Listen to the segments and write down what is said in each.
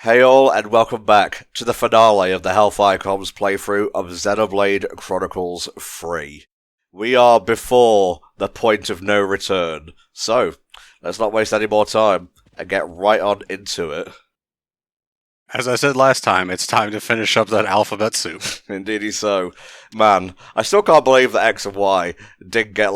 Hey all, and welcome back to the finale of the HellfireComms playthrough of Xenoblade Chronicles 3. We are before the point of no return, so let's not waste any more time and get right on into it. As I said last time, it's time to finish up that alphabet soup. Indeedy so. Man, I still can't believe that X and Y didn't get,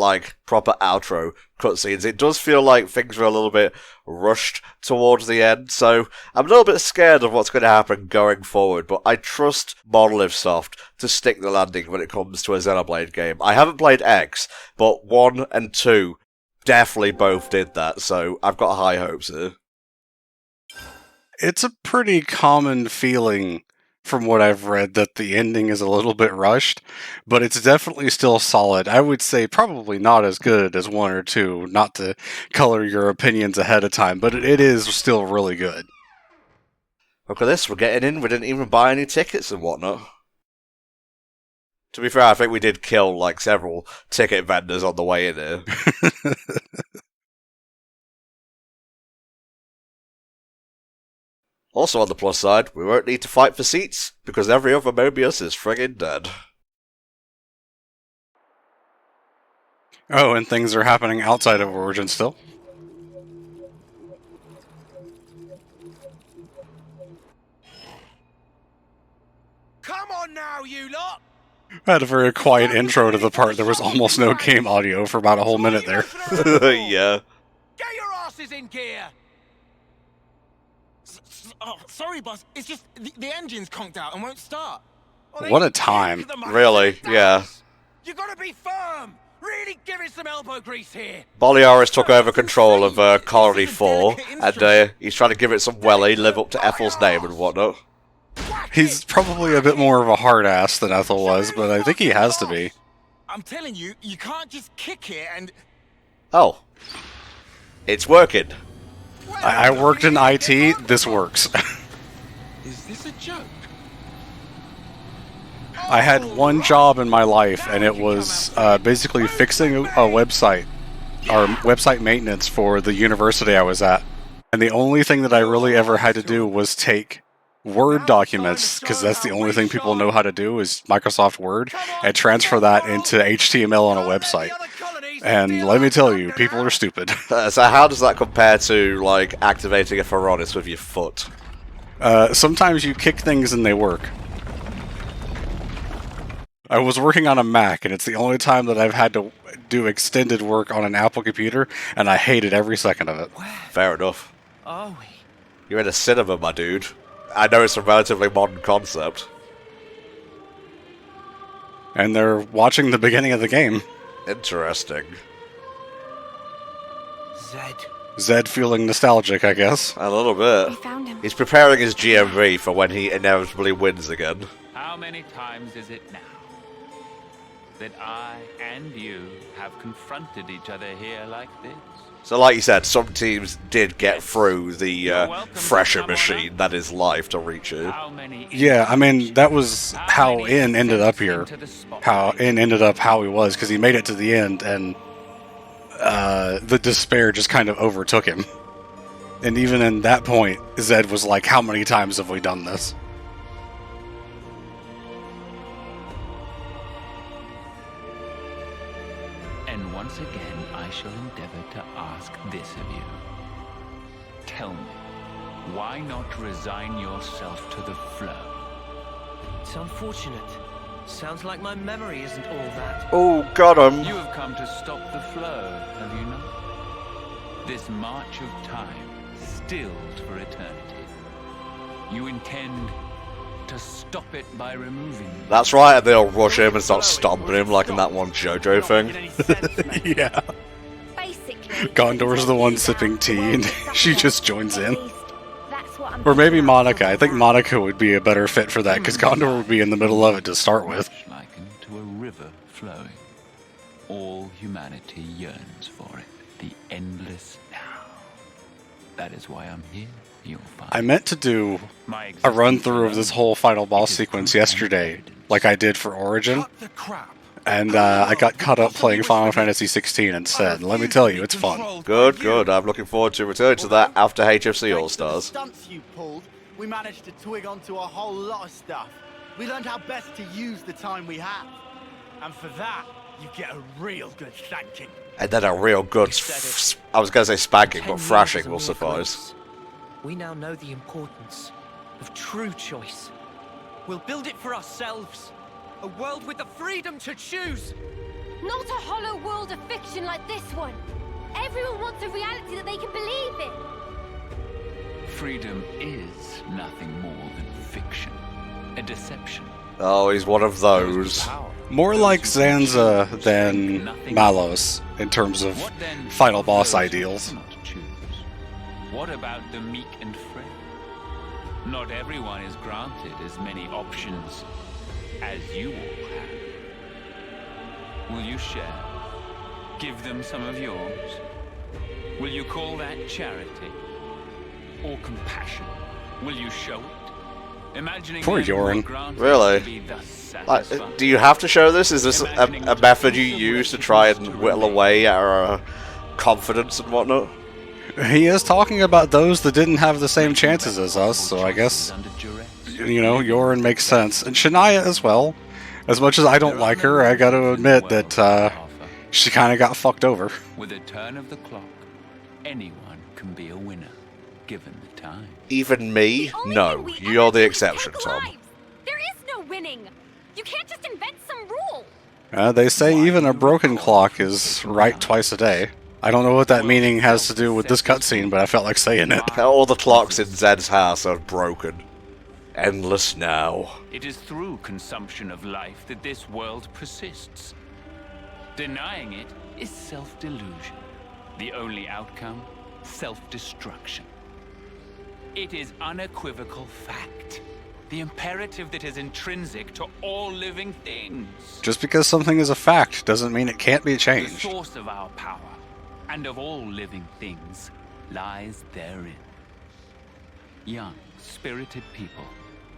proper outro cutscenes. It does feel like things were a little bit rushed towards the end, so I'm a little bit scared of what's going to happen going forward, but I trust Monolith Soft to stick the landing when it comes to a Xenoblade game. I haven't played X, but 1 and 2 definitely both did that, so I've got high hopes here. It's a pretty common feeling from what I've read that the ending is a little bit rushed, but it's definitely still solid. I would say probably not as good as 1 or 2, not to color your opinions ahead of time, but it is still really good. Look at this, we're getting in, we didn't even buy any tickets and whatnot. To be fair, I think we did kill, several ticket vendors on the way in here. Also on the plus side, we won't need to fight for seats, because every other Mobius is friggin' dead. Oh, and things are happening outside of Origin still. Come on now, you lot! I had a very quiet intro to the part. There was almost no game audio for about a whole minute there. Yeah. Get your asses in gear! Oh, sorry, boss. It's just the engine's conked out and won't start. What a time. Really, yeah. You gotta be firm! Really give it some elbow grease here! Boliaris took over control of Colony 4, and he's trying to give it some welly, live up to Ethel's name and whatnot. He's probably a bit more of a hard ass than Ethel was, but I think he has to be. I'm telling you, you can't just kick it and... Oh. It's working. I worked in IT, this works. Is this a joke? I had one job in my life, and it was basically fixing a website, or website maintenance for the university I was at. And the only thing that I really ever had to do was take Word documents, because that's the only thing people know how to do is Microsoft Word, and transfer that into HTML on a website. And let me tell you, people are stupid. So how does that compare to, activating a Pharaonis with your foot? Sometimes you kick things and they work. I was working on a Mac, and it's the only time that I've had to do extended work on an Apple computer, and I hated every second of it. Fair enough. Are we? You're in a cinema, my dude. I know it's a relatively modern concept. And they're watching the beginning of the game. Interesting. Zed feeling nostalgic, I guess. A little bit. We found him. He's preparing his GMV for when he inevitably wins again. How many times is it now that I and you have confronted each other here like this? So like you said, some teams did get through the Thresher machine that is life to reach it. Yeah, I mean, that was how In ended up here. How In ended up how he was, because he made it to the end, and the despair just kind of overtook him. And even in that point, Zed was like, how many times have we done this? And once again, I shall endeavor to ask this of you. Tell me, why not resign yourself to the flow? It's unfortunate. Sounds like my memory isn't all that. Oh, got him. You have come to stop the flow, have you not? This march of time, stilled for eternity. You intend to stop it by removing... That's right, and they'll rush him and start stomping him like in that one JoJo thing. Yeah. Basically, Gondor's the one sipping tea, and she just joins in. Or maybe Monica. I think Monica would be a better fit for that, because Gondor would be in the middle of it to start with. Likened to a river flowing. All humanity yearns for it. The endless now. That is why I'm here. You'll find. I meant to do a run-through of this whole final boss sequence yesterday, like I did for Origin. And I got caught up playing Final Fantasy 16 instead. Let me tell you, it's fun. Good, good. I'm looking forward to returning to that after HFC All-Stars. Stunts you pulled we managed to twig onto a whole lot of stuff. We learned how best to use the time we have. And for that, you get a real good thanking. And then a real good, I was going to say spanking, 10 but years thrashing of will mere suffice. growth. We now know the importance of true choice. We'll build it for ourselves. A world with the freedom to choose. Not a hollow world of fiction like this one. Everyone wants a reality that they can believe in. Freedom is nothing more than fiction. A deception. Oh, he's one of those. More like Zanza than Malos in terms of What then final boss those who ideals. cannot choose? What about the meek and frail? Not everyone is granted as many options as you all have. Will you share? Give them some of yours? Will you call that charity? Or compassion? Will you show it? Imagining Poor them who are Yoren. granted Really? to be thus Like, satisfied. do you have to show this? Is this a method you use to try and whittle away at our confidence and whatnot? He is talking about those that didn't have the same chances as us, so I guess, Under duress. you know, Yoren makes sense. And Shania as well. As much as I don't like her, I gotta admit that she kind of got fucked over. With a turn of the clock, anyone can be a winner, given the time. Even me? The only thing No, we you're ever the do is exception, take Tom. lives. There is no winning. You can't just invent some rule. They say even a broken clock is right twice a day. I don't know what that meaning has to do with this cutscene, but I felt like saying it. All the clocks in Zed's house are broken. Endless now. It is through consumption of life that this world persists. Denying it is self-delusion. The only outcome, self-destruction. It is unequivocal fact. The imperative that is intrinsic to all living things. Just because something is a fact doesn't mean it can't be The changed. source of our power, and of all living things, lies therein. Young, spirited people,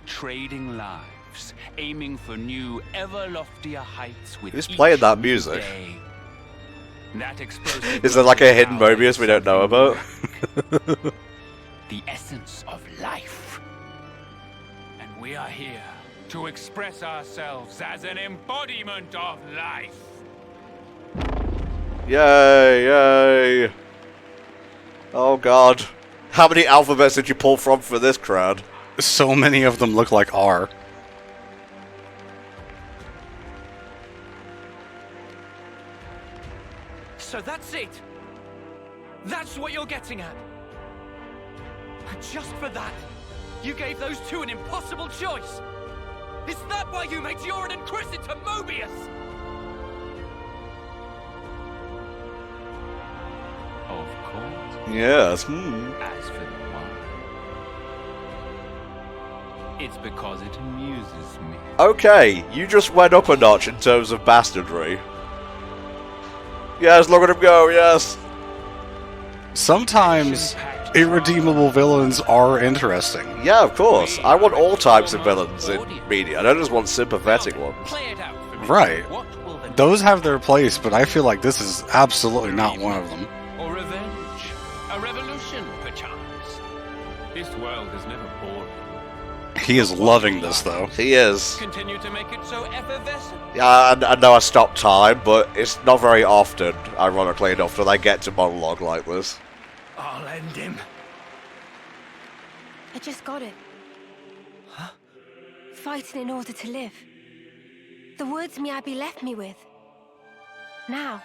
trading lives, aiming for new, ever loftier heights with Who's each playing that new music? day. That explosive Is there like a hidden power Mobius we don't know something about? the essence of life. And we are here to express ourselves as an embodiment of life. Yay, yay. Oh god. How many alphabets did you pull from for this crowd? So many of them look like R. So that's it. That's what you're getting at. And just for that, you gave those two an impossible choice. Is that why you made Yoren and Chris into Mobius? Of course. Yes. As for the one, it's because it amuses me. Okay, you just went up a notch in terms of bastardry. Yes, look at him go, yes. Sometimes irredeemable villains are interesting. Yeah, of course. I want all types of villains in media. I don't just want sympathetic ones. Play it out for me. Right. What will the Those have their place, but I feel like this is absolutely not one of them. Or revenge. A revolution, perchance. This world is never boring. He is loving this, though. He is. continue to make it so effervescent? Yeah, I know I stopped time, but it's not very often, ironically enough, that I get to monologue like this. I'll end him. I just got it. Huh? Fighting in order to live. The words Miyabi left me with. Now,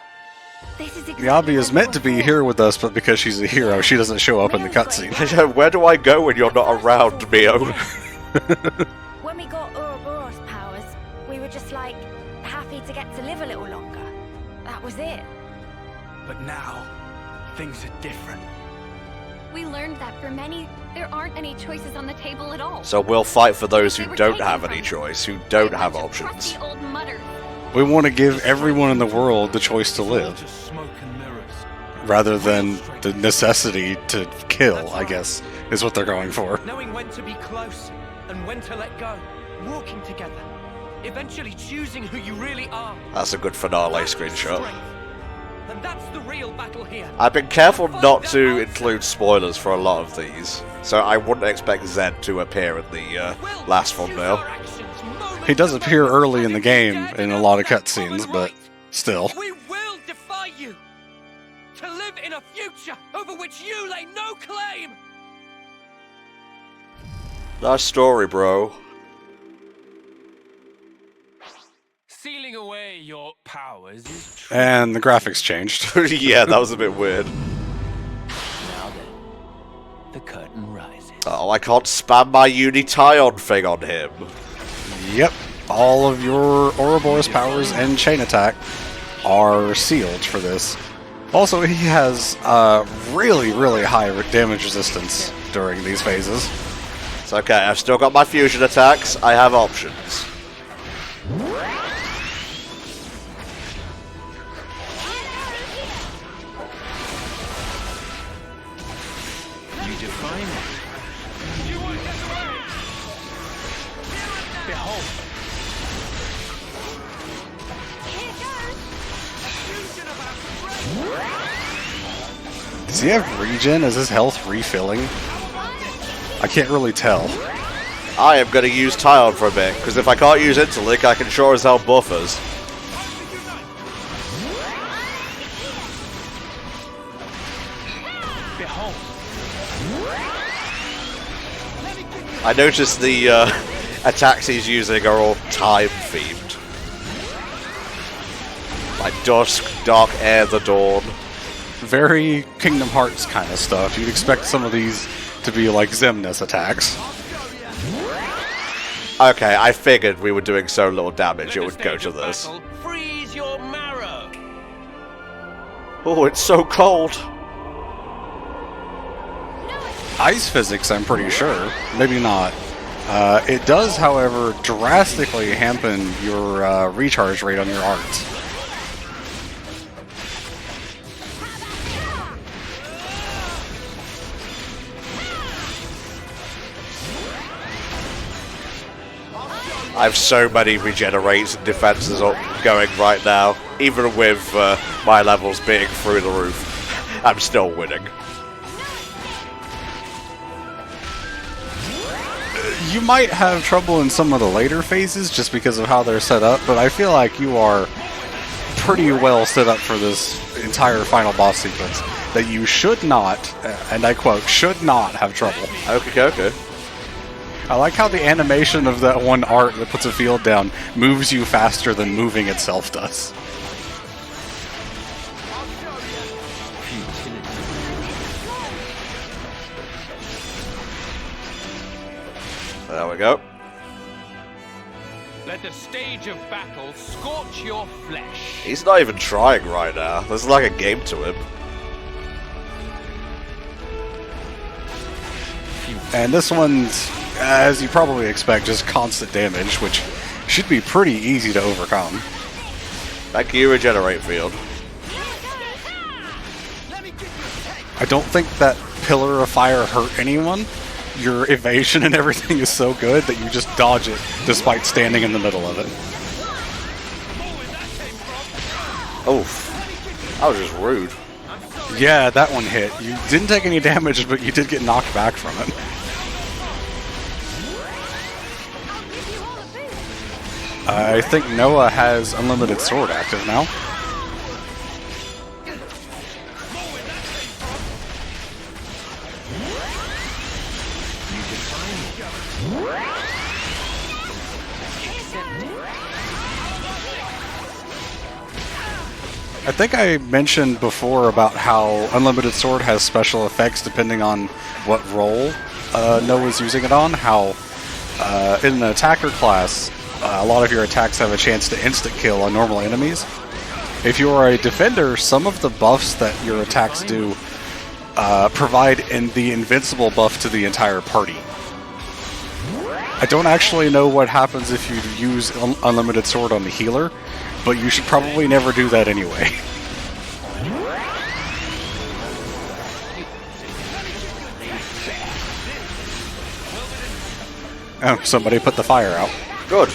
this is exactly Miyabi is where we meant to were be for. here with us, but because she's a hero, she doesn't show up in the cutscene. Where do I go when you're not around, Mio? When we got Ouroboros powers, we were just like happy to get to live a little longer. That was it. But now, things are different. We learned that for many, there aren't any choices on the table at all. So we'll fight for those They who were don't taken have from any us. choice, who don't They're a have bunch of options. crusty old mutters. We want to give everyone in the world the choice to live, Just smoke and mirrors. rather than the necessity to kill, I guess, is what they're going for. Knowing when to be close and when to let go. Walking together. Eventually choosing who you really are. That's a good finale screenshot. Strength. And that's the real battle here. I've been careful not to include spoilers for a lot of these, so I wouldn't expect Zed to appear in the last thumbnail. He does appear early in the game in a lot of cutscenes, but still. We will defy you to live in a future over which you lay no claim. Nice story, bro. Sealing away your powers is And the graphics changed. Yeah, that was a bit weird. now then. The curtain rises. Oh, I can't spam my Uni-Tyon thing on him. Yep, all of your Ouroboros powers and chain attack are sealed for this. Also, he has really, really high damage resistance during these phases. It's okay, I've still got my fusion attacks. I have options. You define it. Behold. Does he have regen? Is his health refilling? I can't really tell. I am going to use Tyon for a bit, because if I can't use Interlink, I can sure as hell buffers. Behold. I noticed the attacks he's using are all time-themed. Like dusk, dark air, the dawn. Very Kingdom Hearts kind of stuff. You'd expect some of these to be like Xemnas attacks. Okay, I figured we were doing so little damage it would go to this. Freeze your marrow. Oh, it's so cold. Ice physics, I'm pretty sure. Maybe not. It does, however, drastically hampen your recharge rate on your arts. I have so many regenerates and defenses going right now. Even with my levels being through the roof, I'm still winning. You might have trouble in some of the later phases just because of how they're set up, but I feel like you are pretty well set up for this entire final boss sequence. That you should not, and I quote, should not have trouble. Okay. I like how the animation of that one art that puts a field down moves you faster than moving itself does. There we go. Let the stage of battle scorch your flesh. He's not even trying right now. There's like a game to him. And this one's, as you probably expect, just constant damage, which should be pretty easy to overcome. Thank you, Regenerate Field. I don't think that Pillar of Fire hurt anyone. Your evasion and everything is so good that you just dodge it despite standing in the middle of it. Oh, that was just rude. Yeah, that one hit. You didn't take any damage, but you did get knocked back from it. I think Noah has Unlimited Sword active now. I think I mentioned before about how Unlimited Sword has special effects depending on what role Noah's using it on. How in an attacker class, a lot of your attacks have a chance to instant-kill on normal enemies. If you are a defender, some of the buffs that your attacks do provide the invincible buff to the entire party. I don't actually know what happens if you use Unlimited Sword on the healer, but you should probably never do that anyway. Oh, somebody put the fire out. Good.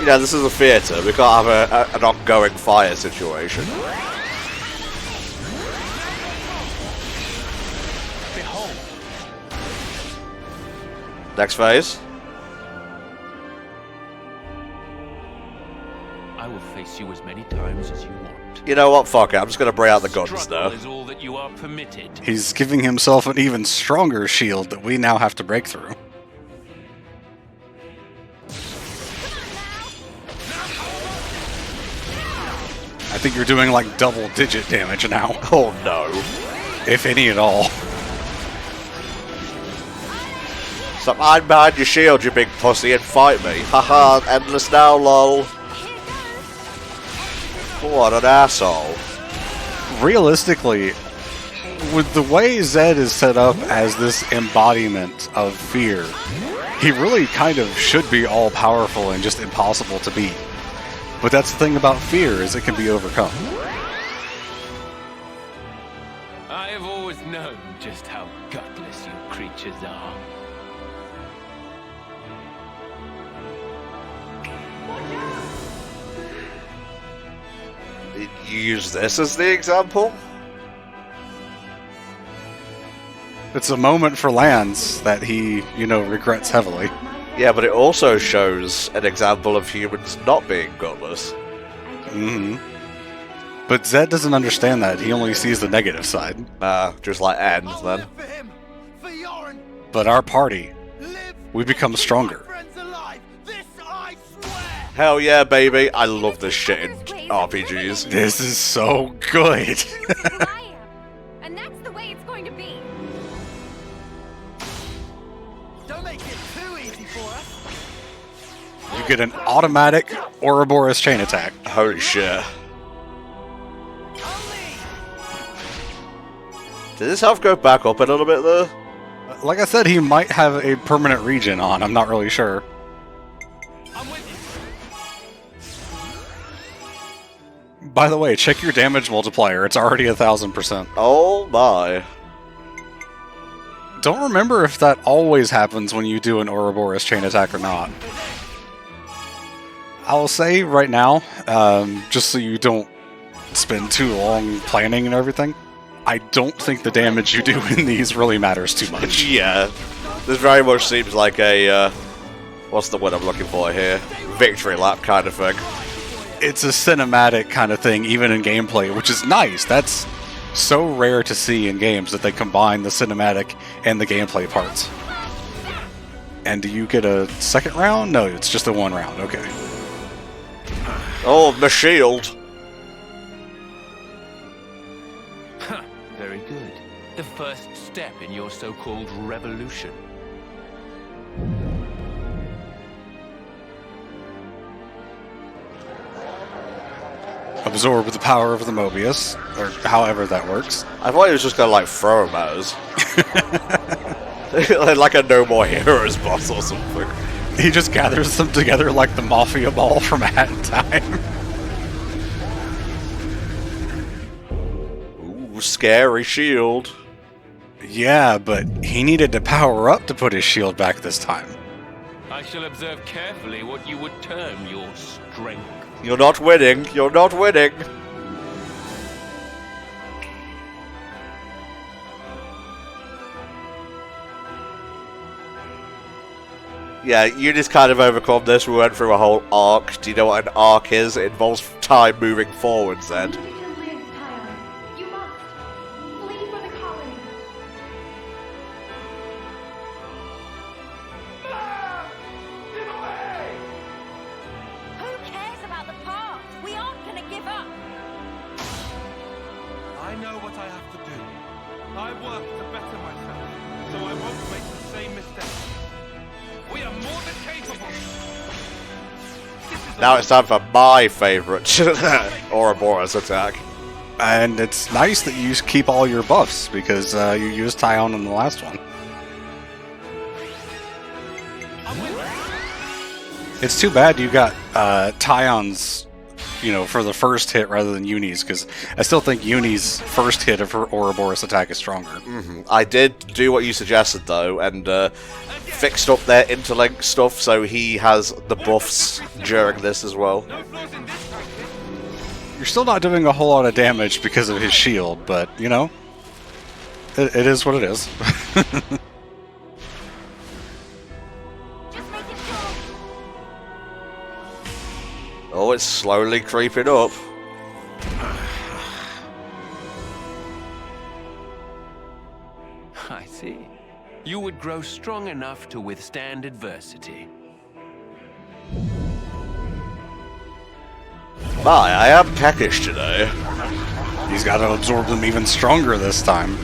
You know, this is a theatre. We can't have an ongoing fire situation. Behold. Next phase. I will face you as many times as you want. You know what? Fuck it. I'm just gonna bring out the guns Struggle now. is all that you are permitted. He's giving himself an even stronger shield that we now have to break through. I think you're doing like double-digit damage now, Oh no. if any at all. Stop hiding behind your shield, you big pussy, and fight me. Haha, endless now, lol. What an asshole. Realistically, with the way Zed is set up as this embodiment of fear, he really kind of should be all-powerful and just impossible to beat. But that's the thing about fear, is it can be overcome. I have always known just how gutless you creatures are. You use this as the example? It's a moment for Lance that he, regrets heavily. Yeah, but it also shows an example of humans not being gutless. hmm But Zed doesn't understand that. He only sees the negative side. Just like End, I'll then. live for him, for Yoren. But our party, Live we become to keep stronger. my friends alive. This I swear. Hell yeah, baby. I love this shit in RPGs. This is so good. Who I am. And that's the way it's going to be. Don't make it too easy for us. You get an automatic Ouroboros chain attack. Holy shit. Did this health go back up a little bit, though? Like I said, he might have a permanent regen on. I'm not really sure. I'm with you. By the way, check your damage multiplier. It's already 1,000%. Oh my. Don't remember if that always happens when you do an Ouroboros chain attack or not. I will say right now, just so you don't spend too long planning and everything, I don't think the damage you do in these really matters too much. Yeah. This very much seems like a, what's the word I'm looking for here? Victory lap kind of thing. It's a cinematic kind of thing, even in gameplay, which is nice. That's so rare to see in games that they combine the cinematic and the gameplay parts. And do you get a second round? No, it's just a one round. Okay. Oh, my shield. Very good. The first step in your so-called revolution. Absorb the power of the Mobius, or however that works. I thought he was just gonna, like, throw them at us. Like a No More Heroes boss or something. He just gathers them together like the Mafia Ball from Hat in Time. Ooh, scary shield. Yeah, but he needed to power up to put his shield back this time. I shall observe carefully what you would term your strength. You're not winning. You're not winning. Yeah, you just kind of overcome this. We went through a whole arc. Do you know what an arc is? It involves time moving forwards, then. You must flee for the colony. Who cares about the past? We aren't gonna give up. I know what I have to do. I work to better myself, so I won't make the same mistake. We are more than capable. Now it's time for my favourite Ouroboros attack. And it's nice that you keep all your buffs, because you used Tyon in the last one. It's too bad you got Tyon's you know, for the first hit rather than Uni's, because I still think Uni's first hit of her Ouroboros attack is stronger. I did do what you suggested, though, and fixed up their interlink stuff, so he has the buffs during this as well. You're still not doing a whole lot of damage because of his shield, but, you know, it is what it is. Just making sure. Oh, it's slowly creeping up. I see. You would grow strong enough to withstand adversity. My, I am peckish today. He's got to absorb them even stronger this time.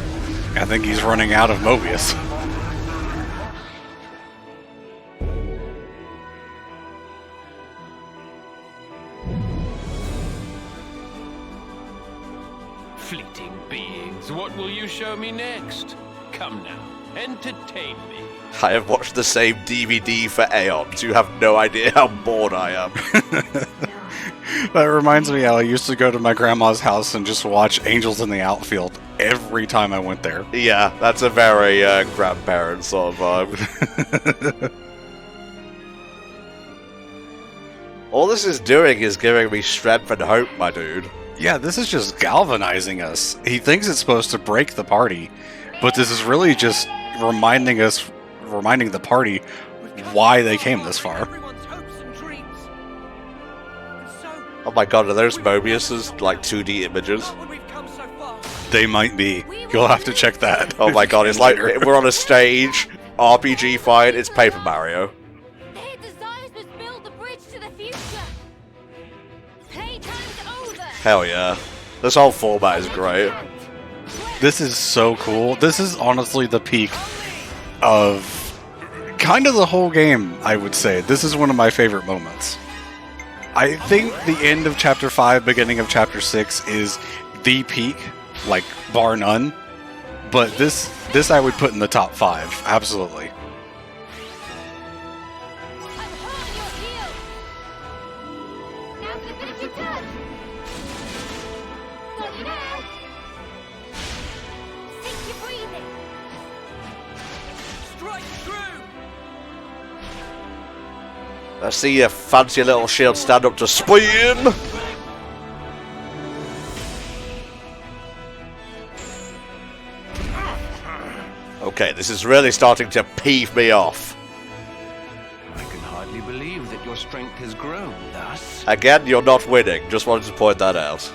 I think he's running out of Mobius. Fleeting beings, what will you show me next? Come now, entertain me. I have watched the same DVD for aeons. You have no idea how bored I am. That reminds me how I used to go to my grandma's house and just watch Angels in the Outfield every time I went there. Yeah, that's a very grandparent sort of vibe. All this is doing is giving me strength and hope, my dude. Yeah, this is just galvanizing us. He thinks it's supposed to break the party, but this is really just reminding the party why they came this far. Everyone's hopes and dreams. And so, Oh my god, are those Mobius's, like, 2D images? not when we've come so far. They might be. You'll have to check that. Oh my god, it's like we're on a stage, RPG fight, it's Paper Mario. Their desires must build the bridge to the future. Playtime's over. Hell yeah. This whole format is great. This is so cool. This is honestly the peak of kind of the whole game, I would say. This is one of my favorite moments. I think the end of Chapter 5, beginning of Chapter 6 is the peak, like, bar none. But this I would put in the top 5, absolutely. I'm hot on your heels. Now for the finishing touch. Got you now. Sink your breathing. Strike through. I see your fancy little shield stand up to spin! Okay, this is really starting to peeve me off. I can hardly believe that your strength has grown thus. Again, you're not winning. Just wanted to point that out.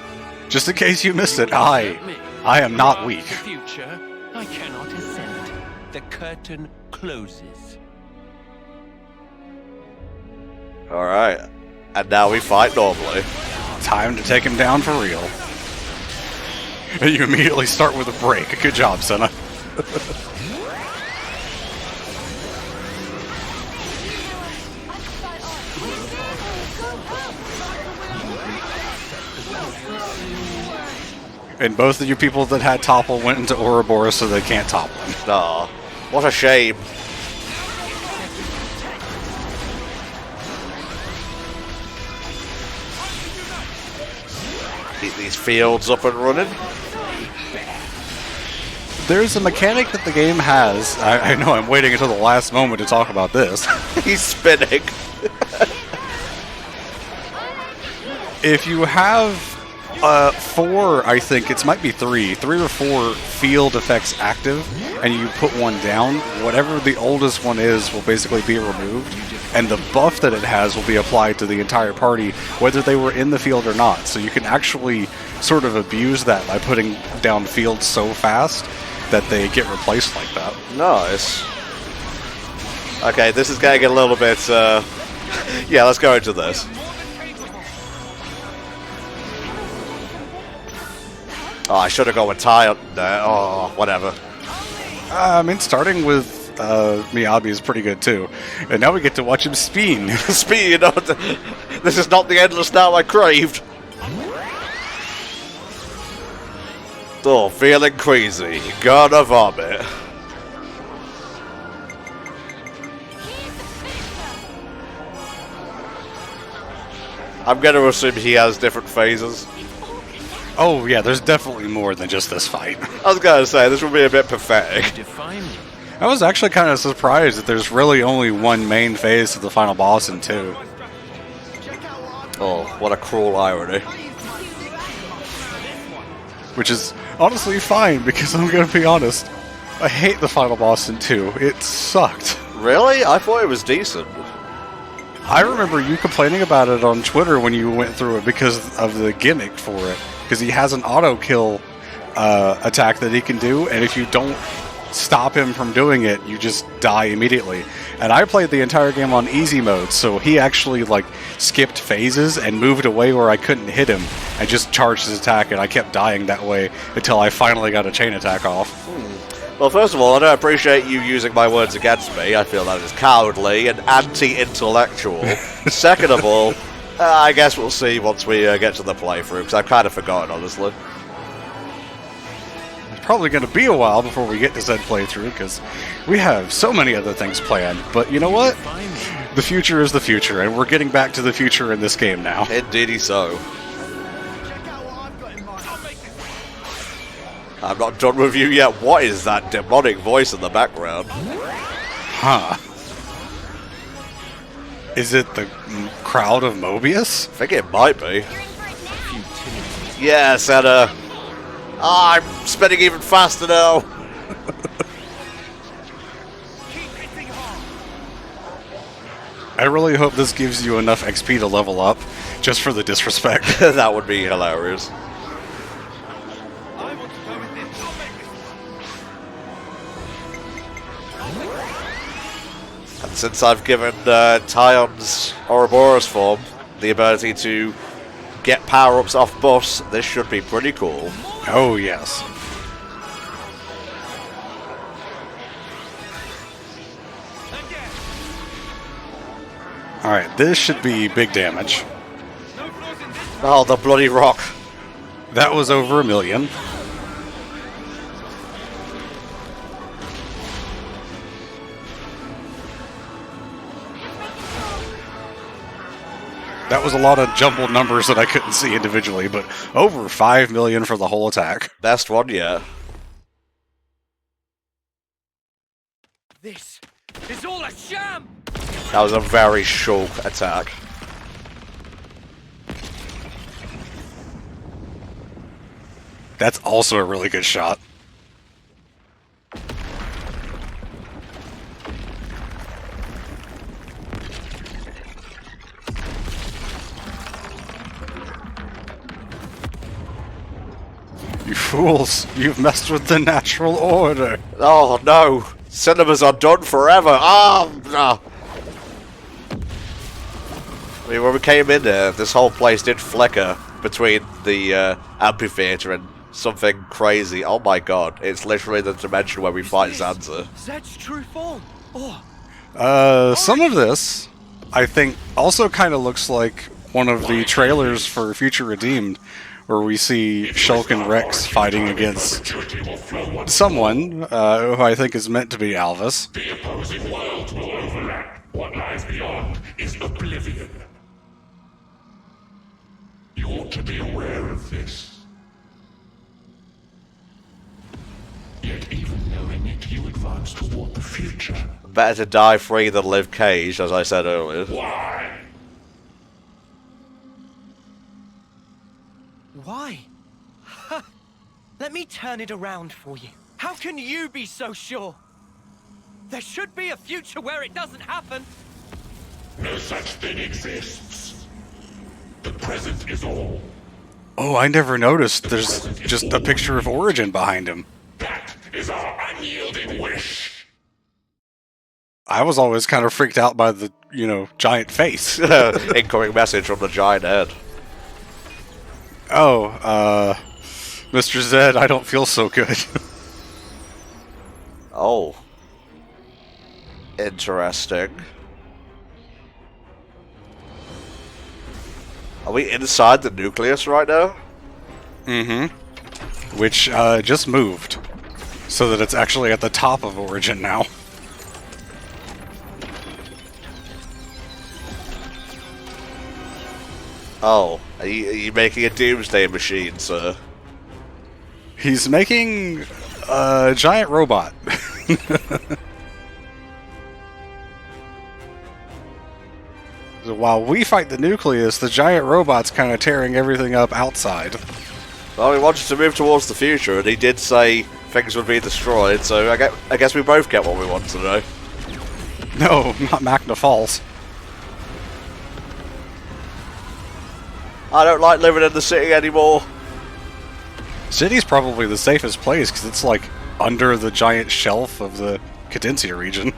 Just in case you missed it, I am not weak. The future, I cannot assent. The curtain closes. Alright. And now we fight normally. Time to take him down for real. And you immediately start with a break. Good job, Senna. And both of you people that had Topple went into Ouroboros, so they can't topple him. Aw, what a shame. Keep these fields up and running. There's a mechanic that the game has. I know I'm waiting until the last moment to talk about this. He's spinning. If you have 4, I think it might be 3 or 4 field effects active, and you put one down, whatever the oldest one is will basically be removed, and the buff that it has will be applied to the entire party, whether they were in the field or not. So you can actually sort of abuse that by putting down fields so fast that they get replaced like that. Nice. Okay, this is getting a little bit, yeah, let's go into this. Oh, I should have gone with Ty up there. Oh, whatever. I mean, starting with Miyabi is pretty good too. And now we get to watch him spin. Speed! This is not the endless now I craved. Oh, feeling crazy. Gonna vomit. I'm going to assume he has different phases. Oh yeah, there's definitely more than just this fight. I was going to say, this would be a bit pathetic. Define me. I was actually kind of surprised that there's really only one main phase to the final boss in 2. Oh, what a cruel irony. Which is honestly fine, because I'm going to be honest, I hate the final boss in 2. It sucked. Really? I thought it was decent. I remember you complaining about it on Twitter when you went through it because of the gimmick for it. Because he has an auto-kill attack that he can do, and if you don't stop him from doing it, you just die immediately. And I played the entire game on easy mode, so he actually like skipped phases and moved away where I couldn't hit him and just charged his attack, and I kept dying that way until I finally got a chain attack off. Well, first of all, I don't appreciate you using my words against me. I feel that is cowardly and anti-intellectual. Second of all, I guess we'll see once we get to the playthrough, because I've kind of forgotten, honestly. It's probably going to be a while before we get to said playthrough, because we have so many other things planned. But you know what? The future is the future, and we're getting back to the future in this game now. Indeedy so. I'm not done with you yet. What is that demonic voice in the background? Huh. Is it the crowd of Mobius? I think it might be. Yes, and I'm spinning even faster now. I really hope this gives you enough XP to level up, just for the disrespect. That would be hilarious. And since I've given Tyon's Ouroboros form the ability to get power-ups off bus, this should be pretty cool. Oh, yes. Alright, this should be big damage. Oh, the bloody rock. That was over 1 million. That was a lot of jumbled numbers that I couldn't see individually, but over 5 million for the whole attack. Best one yet. This is all a sham! That was a very short attack. That's also a really good shot. You fools! You've messed with the natural order! Oh no! Cinemas are done forever! Oh no! I mean, when we came in there, this whole place did flicker between the amphitheater and something crazy. Oh my god, it's literally the dimension where we fight Zanza. Zed's true form. Oh, Some of this, I think, also kind of looks like one of the trailers for Future Redeemed, where we see Shulk and Rex fighting against someone who I think is meant to be Alvis. The opposing worlds will overlap. What lies beyond is oblivion. You ought to be aware of this. Yet even knowing it, you advance toward the future. Better to die free than live caged, as I said earlier. Why? why? Let me turn it around for you. How can you be so sure? There should be a future where it doesn't happen. No such thing exists. The present is all. Oh, I never noticed. There's just a picture of Origin behind him. That is our unyielding wish. I was always kind of freaked out by the, giant face. Incoming message from the giant head. Oh, Mr. Zed, I don't feel so good. Oh. Interesting. Are we inside the nucleus right now? Mm-hmm. Which, just moved. So that it's actually at the top of Origin now. Oh, are you making a doomsday machine, sir? He's making a giant robot. So while we fight the nucleus, the giant robot's kind of tearing everything up outside. Well, he wanted to move towards the future, and he did say things would be destroyed, so I guess we both get what we want today. No, not Magna Falls. I don't like living in the city anymore. City's probably the safest place because it's like under the giant shelf of the Cadencia region.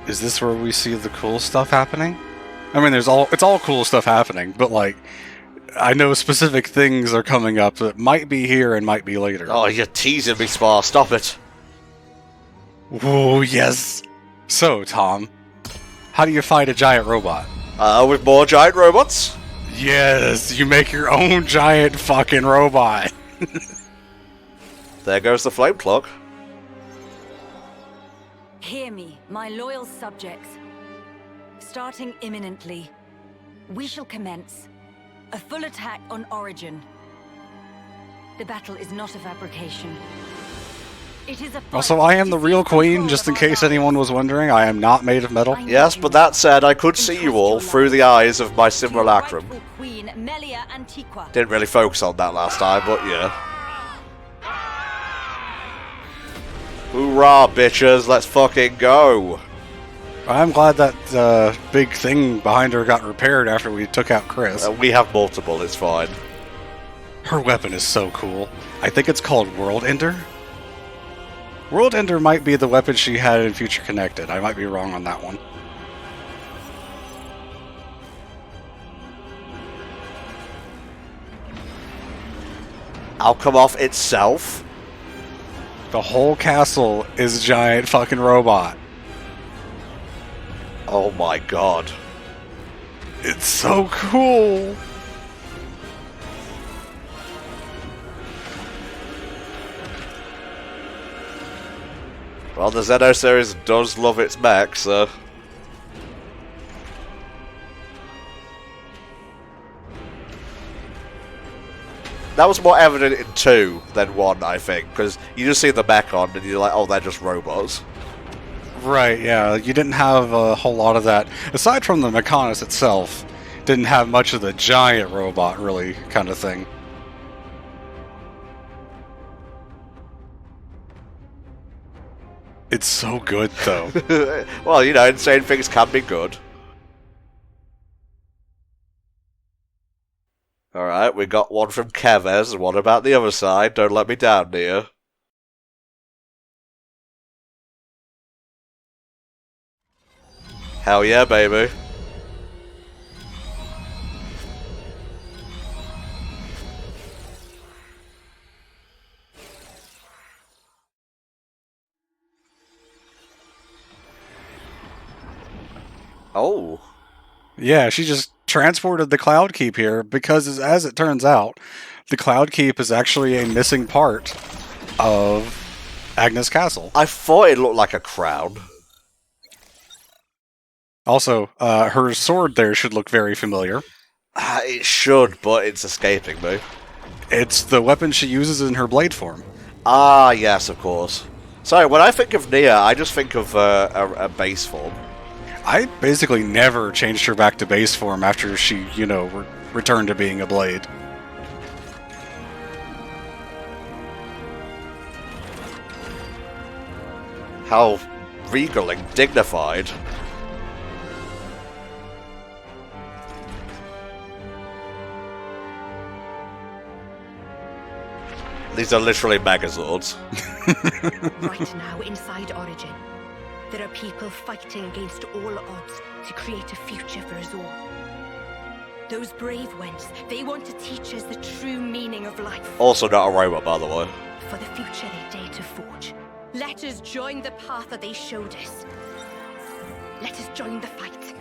Is this where we see the cool stuff happening? I mean, it's all cool stuff happening, but like, I know specific things are coming up that might be here and might be later. Oh, you're teasing me, Spar. Stop it. Oh, yes. So, Tom, how do you fight a giant robot? With more giant robots? Yes, you make your own giant fucking robot. There goes the flame clock. Hear me, my loyal subjects. Starting imminently, we shall commence a full attack on Origin. The battle is not a fabrication. It is a Also, I am the real queen, just in case anyone was wondering. I am not made of metal. Yes, but that said, I could see you all through the eyes of my simulacrum. Didn't really focus on that last time, but yeah. Hoorah, bitches, let's fucking go. I'm glad that big thing behind her got repaired after we took out Chris. We have multiple, it's fine. Her weapon is so cool. I think it's called World Ender. World Ender might be the weapon she had in Future Connected. I might be wrong on that one. I'll come off itself. The whole castle is a giant fucking robot. Oh my god. It's so cool. Well, the Xeno series does love its mech, so... That was more evident in 2 than 1, I think, because you just see the mech on and you're like, oh, they're just robots. Right, yeah, you didn't have a whole lot of that. Aside from the Mechonis itself, didn't have much of the giant robot, really, kind of thing. It's so good, though. Well, you know, insane things can be good. Alright, we got one from Kevez, and what about the other side? Don't let me down, dear. Hell yeah, baby. Oh. Yeah, she just transported the Cloud Keep here because, as it turns out, the Cloud Keep is actually a missing part of Agnes Castle. I thought it looked like a crown. Also, her sword there should look very familiar. It should, but it's escaping me. It's the weapon she uses in her blade form. Ah, yes, of course. Sorry, when I think of Nia, I just think of a base form. I basically never changed her back to base form after she, you know, returned to being a blade. How regal and dignified. These are literally Megazords. Right now, inside Origin, there are people fighting against all odds to create a future for us all. Those brave ones, they want to teach us the true meaning of life. Also not a robot, by the way. For the future they dare to forge, let us join the path that they showed us. Let us join the fight.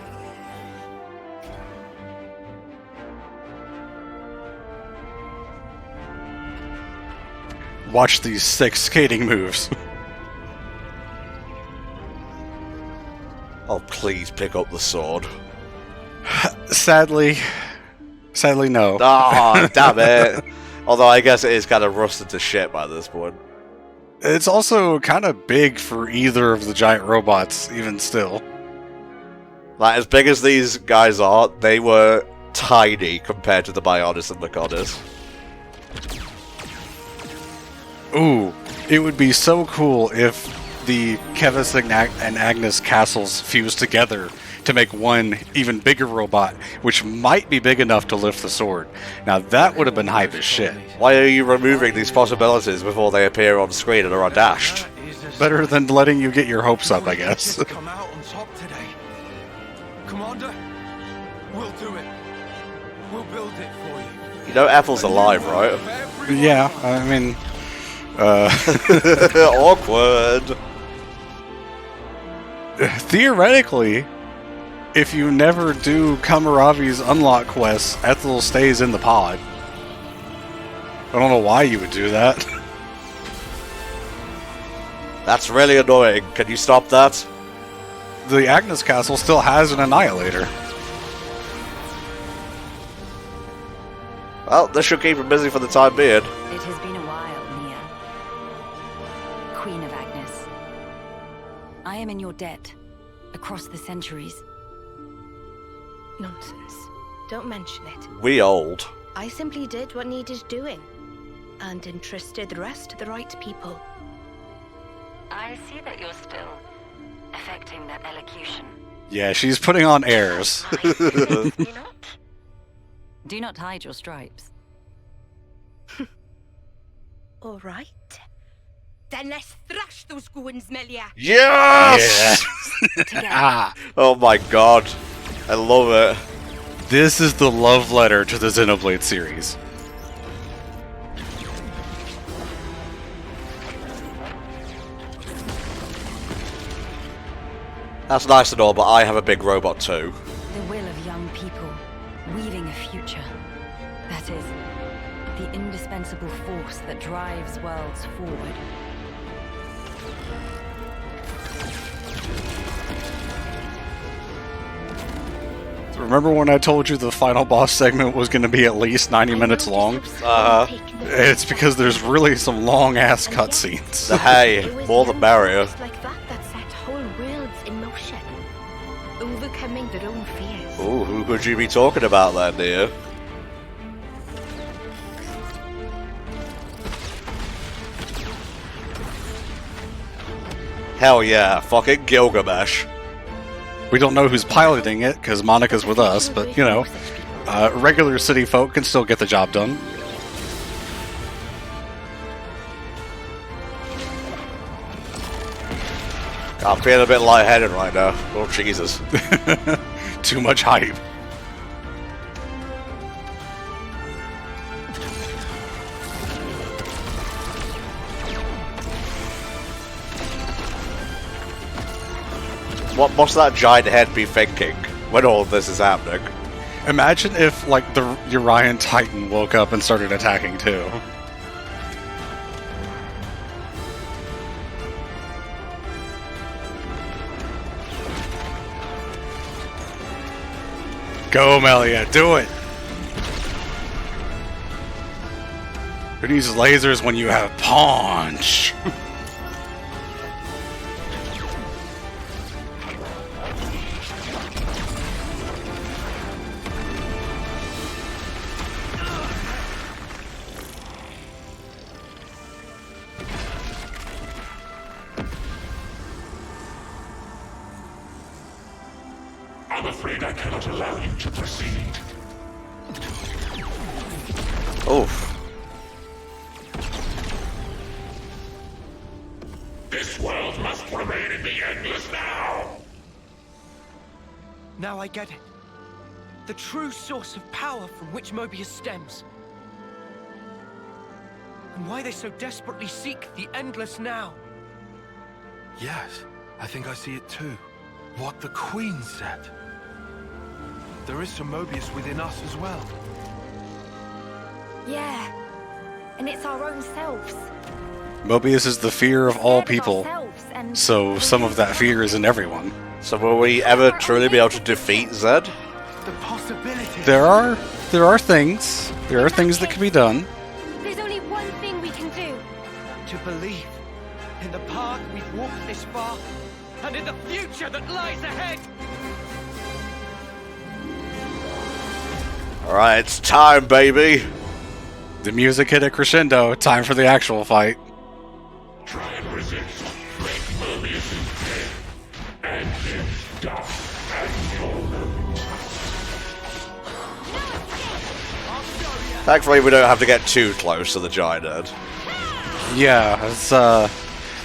Watch these sick skating moves. Oh, please pick up the sword. Sadly, no. Oh, damn it. Although I guess it is kind of rusted to shit by this point. It's also kind of big for either of the giant robots, even still. Like, as big as these guys are, they were tiny compared to the Bionis and Laconis. Ooh, it would be so cool if the Kevis and Agnes castles fused together to make one even bigger robot, which might be big enough to lift the sword. Now that would have been hype as shit. Why are you removing these possibilities before they appear on screen and are undashed? Better than letting you get your hopes up, I guess. Come out on top today. Commander, we'll do it. We'll build it for you. You know Ethel's alive, right? Yeah, I mean... Awkward. Theoretically, if you never do Kamaravi's unlock quests, Ethel stays in the pod. I don't know why you would do that. That's really annoying. Can you stop that? The Agnes Castle still has an Annihilator. Well, this should keep him busy for the time being. It has been a while, Mia. Queen of Agnes. I am in your debt, across the centuries. Nonsense. Don't mention it. We old. I simply did what needed doing, and entrusted the rest to the right people. I see that you're still affecting that elocution. Yeah, she's putting on airs. Do not hide your stripes. All right. Then let's thrash those goons, Melia. Yes! Ah, Oh my god. I love it. this is the love letter to the Xenoblade series. That's nice and all, but I have a big robot too. The will of young people, weaving a future. That is, the indispensable force that drives worlds forward. Remember when I told you the final boss segment was going to be at least 90 minutes long? It's because there's really some long-ass cutscenes. Hey, more the merrier. Like that set whole worlds in motion, overcoming their own fears. Ooh, who could you be talking about then, dear? Hell yeah, fucking Gilgamesh. We don't know who's piloting it, because Monica's with us, but, you know, regular city folk can still get the job done. I'm feeling a bit lightheaded right now. Oh, Jesus. Too much hype. What must that giant head be thinking when all this is happening? Imagine if, like, the Urian Titan woke up and started attacking, too. Go, Melia, do it! Who needs lasers when you have punch? I'm afraid I cannot allow you to proceed. Oof. This world must remain in the endless now! Now I get it. The true source of power from which Mobius stems. And why they so desperately seek the endless now. Yes, I think I see it too. What the Queen said. There is some Mobius within us as well. Yeah. and it's our own selves. Mobius is the fear of all Scared people, ourselves, and so some of that fear is in everyone. So will we ever truly be able to defeat Zed? The possibility. There are things. There are things that can be done. there's only one thing we can do. To believe in the path we've walked this far, and in the future that lies ahead. Alright, it's time, baby! The music hit a crescendo. Time for the actual fight. Try and resist. Break Mobius's head. And then die as normal. Thankfully, we don't have to get too close to the giant head. Yeah, it's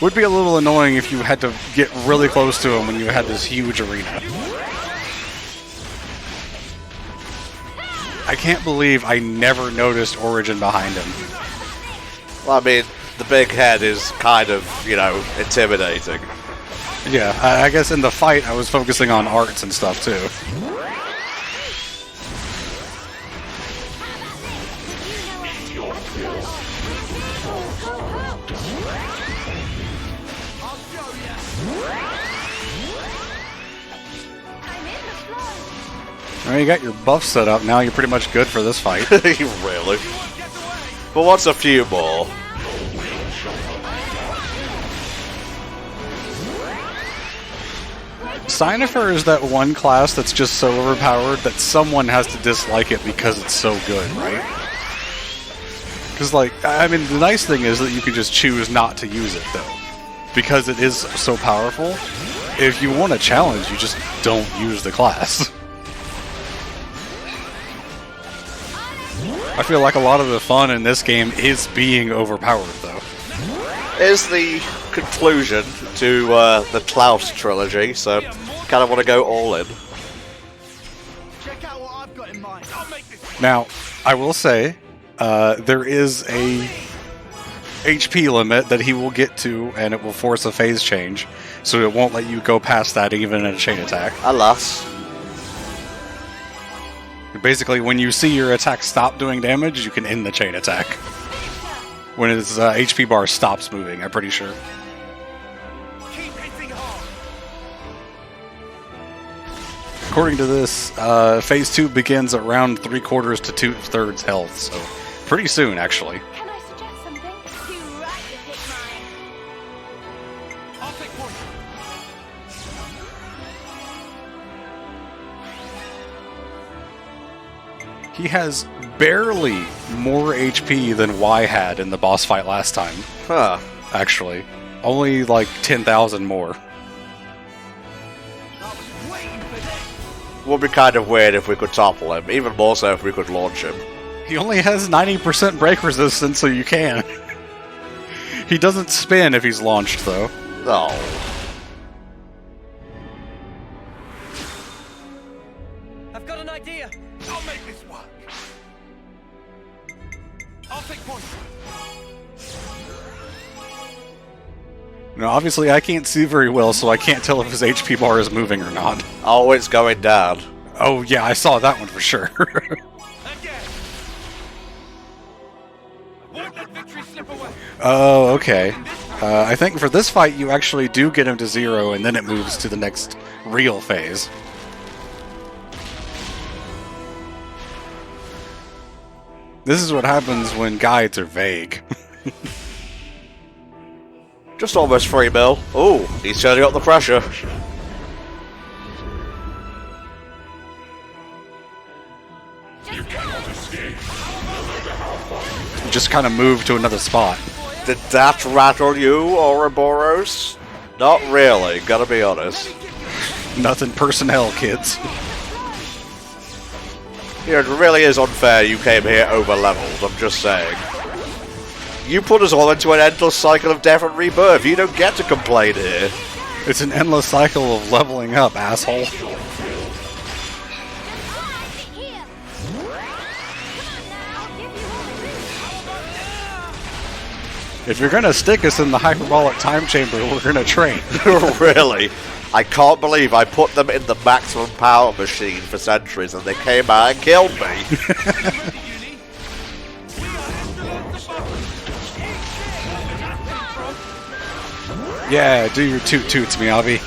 would be a little annoying if you had to get really close to him when you had this huge arena. I can't believe I never noticed Origin behind him. Well, I mean, the big head is kind of, you know, intimidating. Yeah, I guess in the fight I was focusing on arts and stuff too. Well, you got your buff set up now, you're pretty much good for this fight. Really? But what's a few more? Cynifer is that one class that's just so overpowered that someone has to dislike it because it's so good, right? Because, like, I mean, the nice thing is that you can just choose not to use it, though. Because it is so powerful, if you want a challenge, you just don't use the class. I feel like a lot of the fun in this game is being overpowered, though. Is the conclusion to the Klaus trilogy, so kind of want to go all in. Check out what I've got in mind. I'll make this. Now, I will say, there is a HP limit that he will get to, and it will force a phase change, so it won't let you go past that even in a chain attack. Alas. Basically, when you see your attack stop doing damage, you can end the chain attack. When his HP bar stops moving, I'm pretty sure. Keep hitting hard. According to this, Phase 2 begins around 3/4 to 2/3 health, so pretty soon, actually. Can I suggest something? Too right to pick mine. I'll take point. He has barely more HP than Y had in the boss fight last time, Huh. actually. Only like 10,000 more. I was waiting for this. Would be kind of weird if we could topple him, even more so if we could launch him. He only has 90% break resistance, so you can. He doesn't spin if he's launched, though. Oh. I've got an idea. I'll make this work. I'll take point. Now, obviously, I can't see very well, so I can't tell if his HP bar is moving or not. Oh, it's going down. Oh, yeah, I saw that one for sure. Again. I won't let victory slip away. Oh, okay. I think for this fight, you actually do get him to 0, and then it moves to the next real phase. This is what happens when guides are vague. Just almost 3 mil. Oh, he's turning up the pressure. You cannot escape. Just kind of move to another spot. Did that rattle you, Ouroboros? Not really, gotta be honest. Nothing personnel, kids. You know, it really is unfair you came here over-leveled, I'm just saying. You put us all into an endless cycle of death and rebirth. You don't get to complain here. It's an endless cycle of leveling up, asshole. If you're gonna stick us in the hyperbolic time chamber, we're gonna train. Really? I can't believe I put them in the maximum power machine for centuries and they came out and killed me. Yeah, do your toot-toots, Miyabi.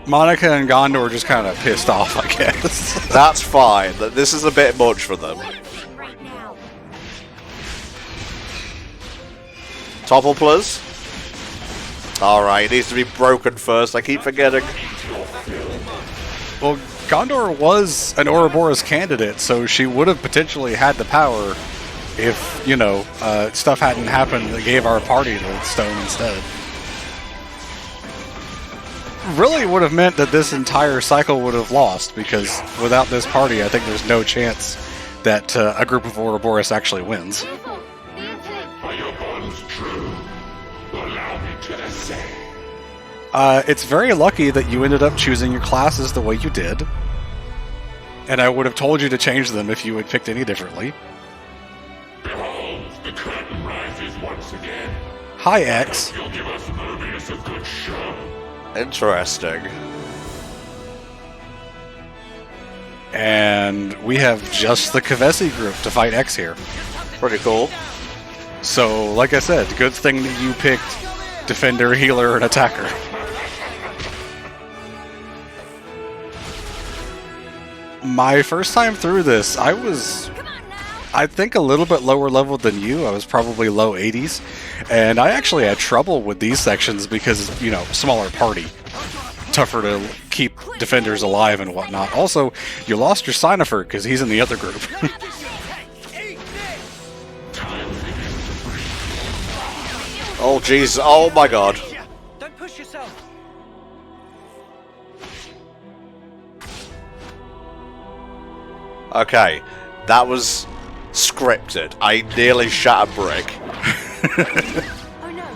Monica and Gondor just kind of pissed off, I guess. That's fine. This is a bit much for them. Topple, please. Alright, it needs to be broken first. I keep forgetting. Well, Gondor was an Ouroboros candidate, so she would have potentially had the power if, you know, stuff hadn't happened that gave our party the stone instead. Really would have meant that this entire cycle would have lost, because without this party, I think there's no chance that a group of Ouroboros actually wins. Are your bonds true? Allow me to say. It's very lucky that you ended up choosing your classes the way you did. And I would have told you to change them if you had picked any differently. Behold, the curtain rises once again. Hi, X. You'll give us Mobius a good show. Interesting. And we have just the Kavesi group to fight X here. Pretty cool. So, like I said, good thing that you picked Defender, Healer, and Attacker. My first time through this, I was, I think, a little bit lower level than you. I was probably low 80s. And I actually had trouble with these sections because, you know, smaller party. Tougher to keep defenders alive and whatnot. Also, you lost your Cynifer because he's in the other group. Oh, jeez. Oh, my God. Don't push yourself. Okay. That was scripted. I nearly shot a brick. Oh no!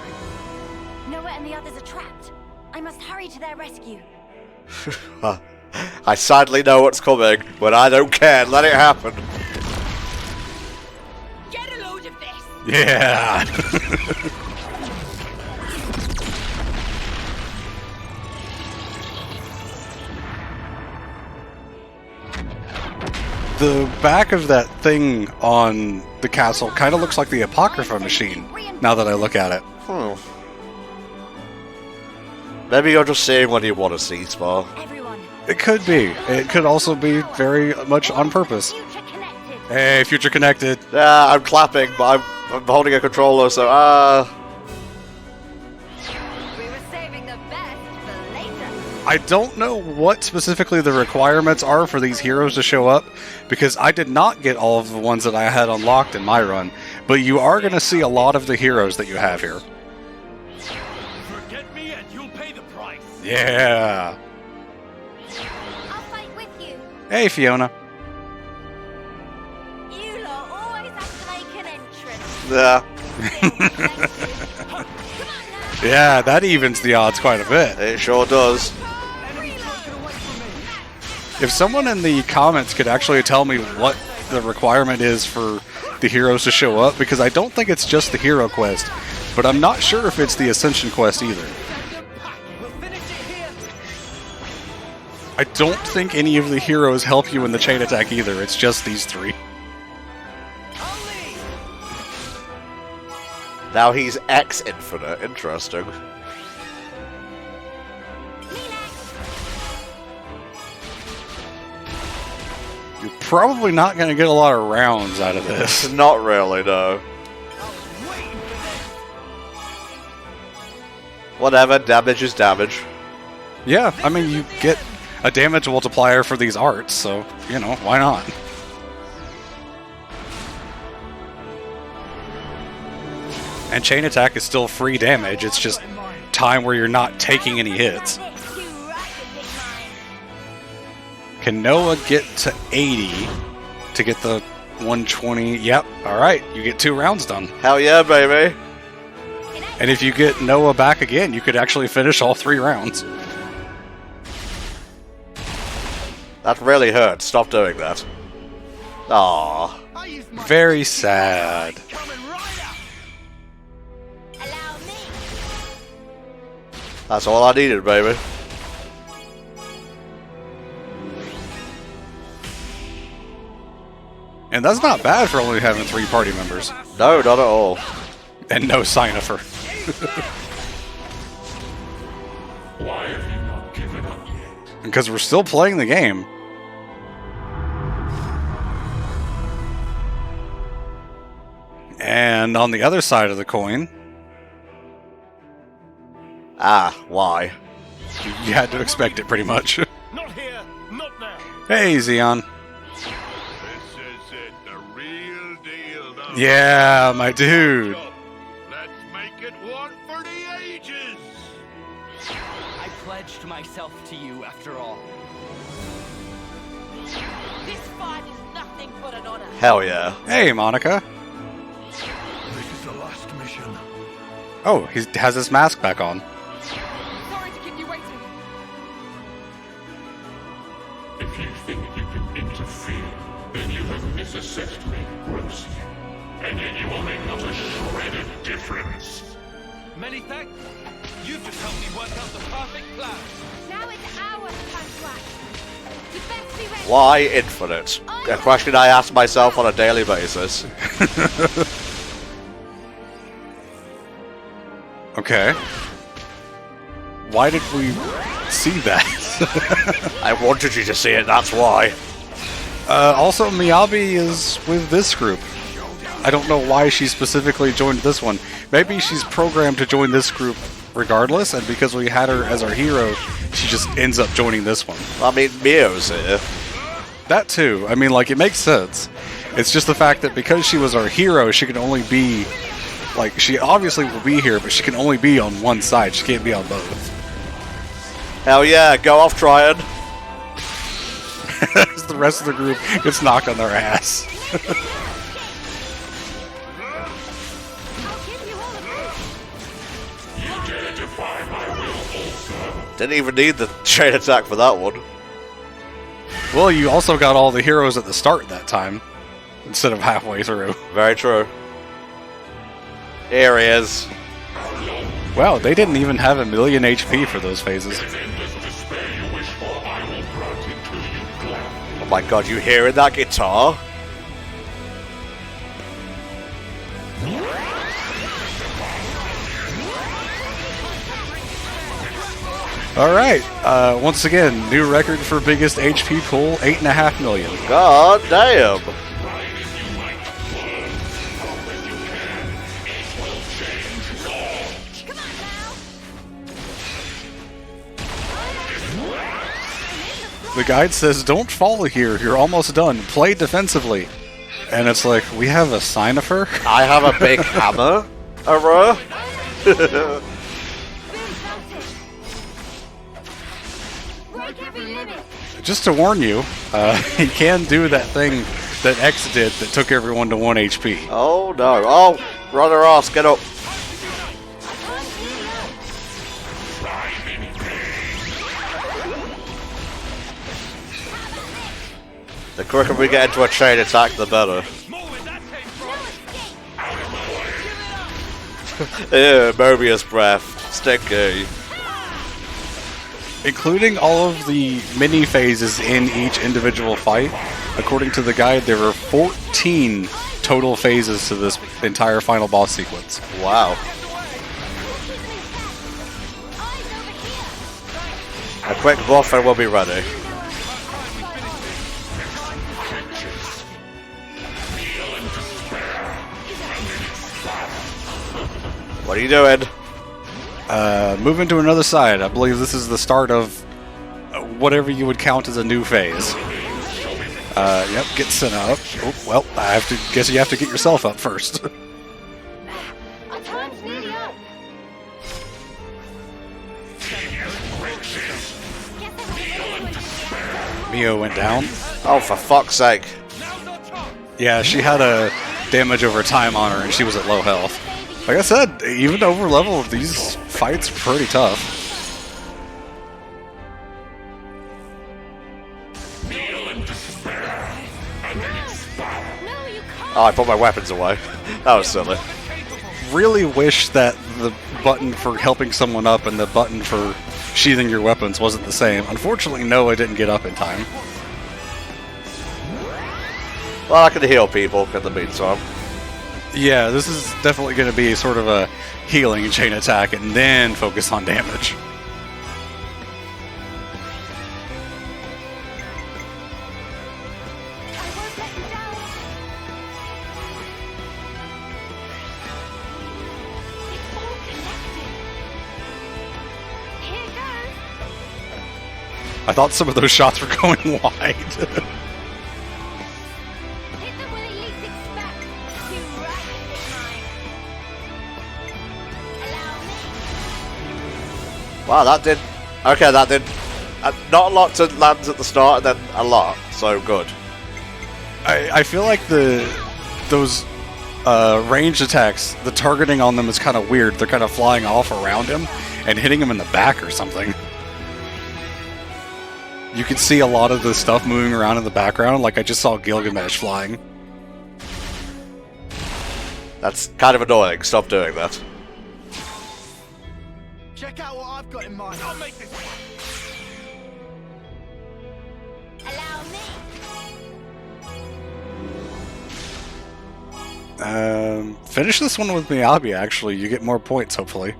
Noah and the others are trapped. I must hurry to their rescue. I sadly know what's coming, but I don't care. Let it happen. Get a load of this! Yeah! The back of that thing on the castle kind of looks like the Apocrypha machine, now that I look at it. Maybe you're just seeing what you want to see, Spar. It could be. It could also be very much on purpose. Hey, future connected. Yeah, I'm clapping, but I'm holding a controller, so We were saving the best for later. I don't know what specifically the requirements are for these heroes to show up, because I did not get all of the ones that I had unlocked in my run, but you are going to see a lot of the heroes that you have here. Forget me and you'll pay the price. Yeah. I'll fight with you. Hey, Fiona. You lot always have to make an entrance. yeah. Yeah, that evens the odds quite a bit. It sure does. If someone in the comments could actually tell me what the requirement is for the heroes to show up, because I don't think it's just the hero quest, but I'm not sure if it's the Ascension quest either. I don't think any of the heroes help you in the chain attack either, it's just these three. Now he's X Infinite. Interesting. You're probably not going to get a lot of rounds out of this. Not really, no. Whatever, damage is damage. Yeah, I mean, you get a damage multiplier for these arts, so, you know, why not? And chain attack is still free damage, it's just time where you're not taking any hits. Can Noah get to 80 to get the 120? Yep, alright, you get 2 rounds done. Hell yeah, baby. And if you get Noah back again, you could actually finish all 3 rounds. That really hurt. Stop doing that. Aww. Very sad. That's all I needed, baby. And that's not bad for only having 3 party members. No, not at all. And no Cynifer. Why have you not given up yet? Because we're still playing the game. And on the other side of the coin, Why? you had to expect it pretty much. Not here, not now. Hey, Xeon. This is it, the real deal, though. Yeah, my dude. Let's make it one for the ages. I pledged myself to you after all. This fight is nothing but an honor. Hell yeah. Hey, Monica. This is the last mission. Oh, he has his mask back on. Sorry to keep you waiting. If you think you can interfere, then you have misassessed me grossly. And yet you will make not a shred of difference. Many thanks. You've just helped me work out the perfect plan. Now it's our time to act. You best be ready. Why infinite? A question I ask myself on a daily basis. Okay. Why did we see that? I wanted you to see it, that's why. Also, Miyabi is with this group. I don't know why she specifically joined this one. Maybe she's programmed to join this group regardless, and because we had her as our hero, she just ends up joining this one. I mean, Mio's here. That too. I mean, like, it makes sense. It's just the fact that because she was our hero, she can only be... Like, she obviously will be here, but she can only be on one side. She can't be on both. Hell yeah, go off trying. As the rest of the group gets knocked on their ass. Didn't even need the chain attack for that one. Well, you also got all the heroes at the start that time, instead of halfway through. Very true. Here he is. Wow, they didn't even have 1,000,000 HP for those phases. Oh my god, you hearing that guitar? Alright, once again, new record for biggest HP pool, 8.5 million. God damn. The guide says, don't follow here, you're almost done, play defensively. And it's like, we have a Cynifer? I have a big hammer. Hurrah. Just to warn you, he can do that thing that X did that took everyone to 1 HP. Oh no. Oh, brother Ross, get up. The quicker we get into a chain attack, the better. Ew, Mobius breath. Stinky. Including all of the mini phases in each individual fight, according to the guide, there were 14 total phases to this entire final boss sequence. Wow. A quick buff and we'll be ready. What are you doing? Moving to another side. I believe this is the start of whatever you would count as a new phase. Yep, get sent up. Oh, well, I have to guess you have to get yourself up first. Mio went down. Oh, for fuck's sake. Yeah, she had a damage over time on her, and she was at low health. Like I said, even over level, these fights are pretty tough. Oh, I put my weapons away. That was silly. Really wish that the button for helping someone up and the button for sheathing your weapons wasn't the same. Unfortunately, no, I didn't get up in time. Well, I can heal people in the meantime. Yeah, this is definitely going to be sort of a healing and chain attack, and then focus on damage. I thought some of those shots were going wide. Wow, that did... Okay, that did... not a lot to land at the start, and then a lot. So, good. I feel like those ranged attacks, the targeting on them is kind of weird. They're kind of flying off around him and hitting him in the back or something. You can see a lot of the stuff moving around in the background, like I just saw Gilgamesh flying. That's kind of annoying. Stop doing that. Check out what I've got in mind. I'll make this. Allow me. Finish this one with Miyabi, actually. You get more points, hopefully.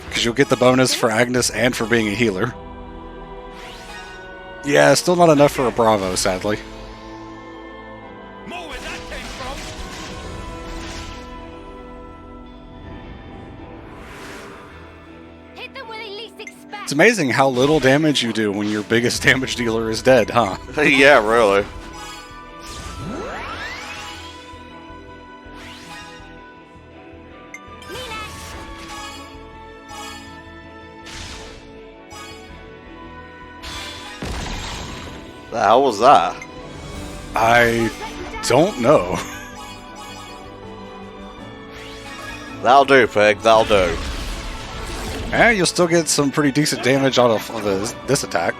Because you'll get the bonus for Agnes and for being a healer. Yeah, still not enough for a Bravo, sadly. More where that came from. Hit them where they least expect. It's amazing how little damage you do when your biggest damage dealer is dead, huh? Yeah, really. The hell was that? I don't know. That'll do, pig. That'll do. Yeah, you'll still get some pretty decent damage out of this attack.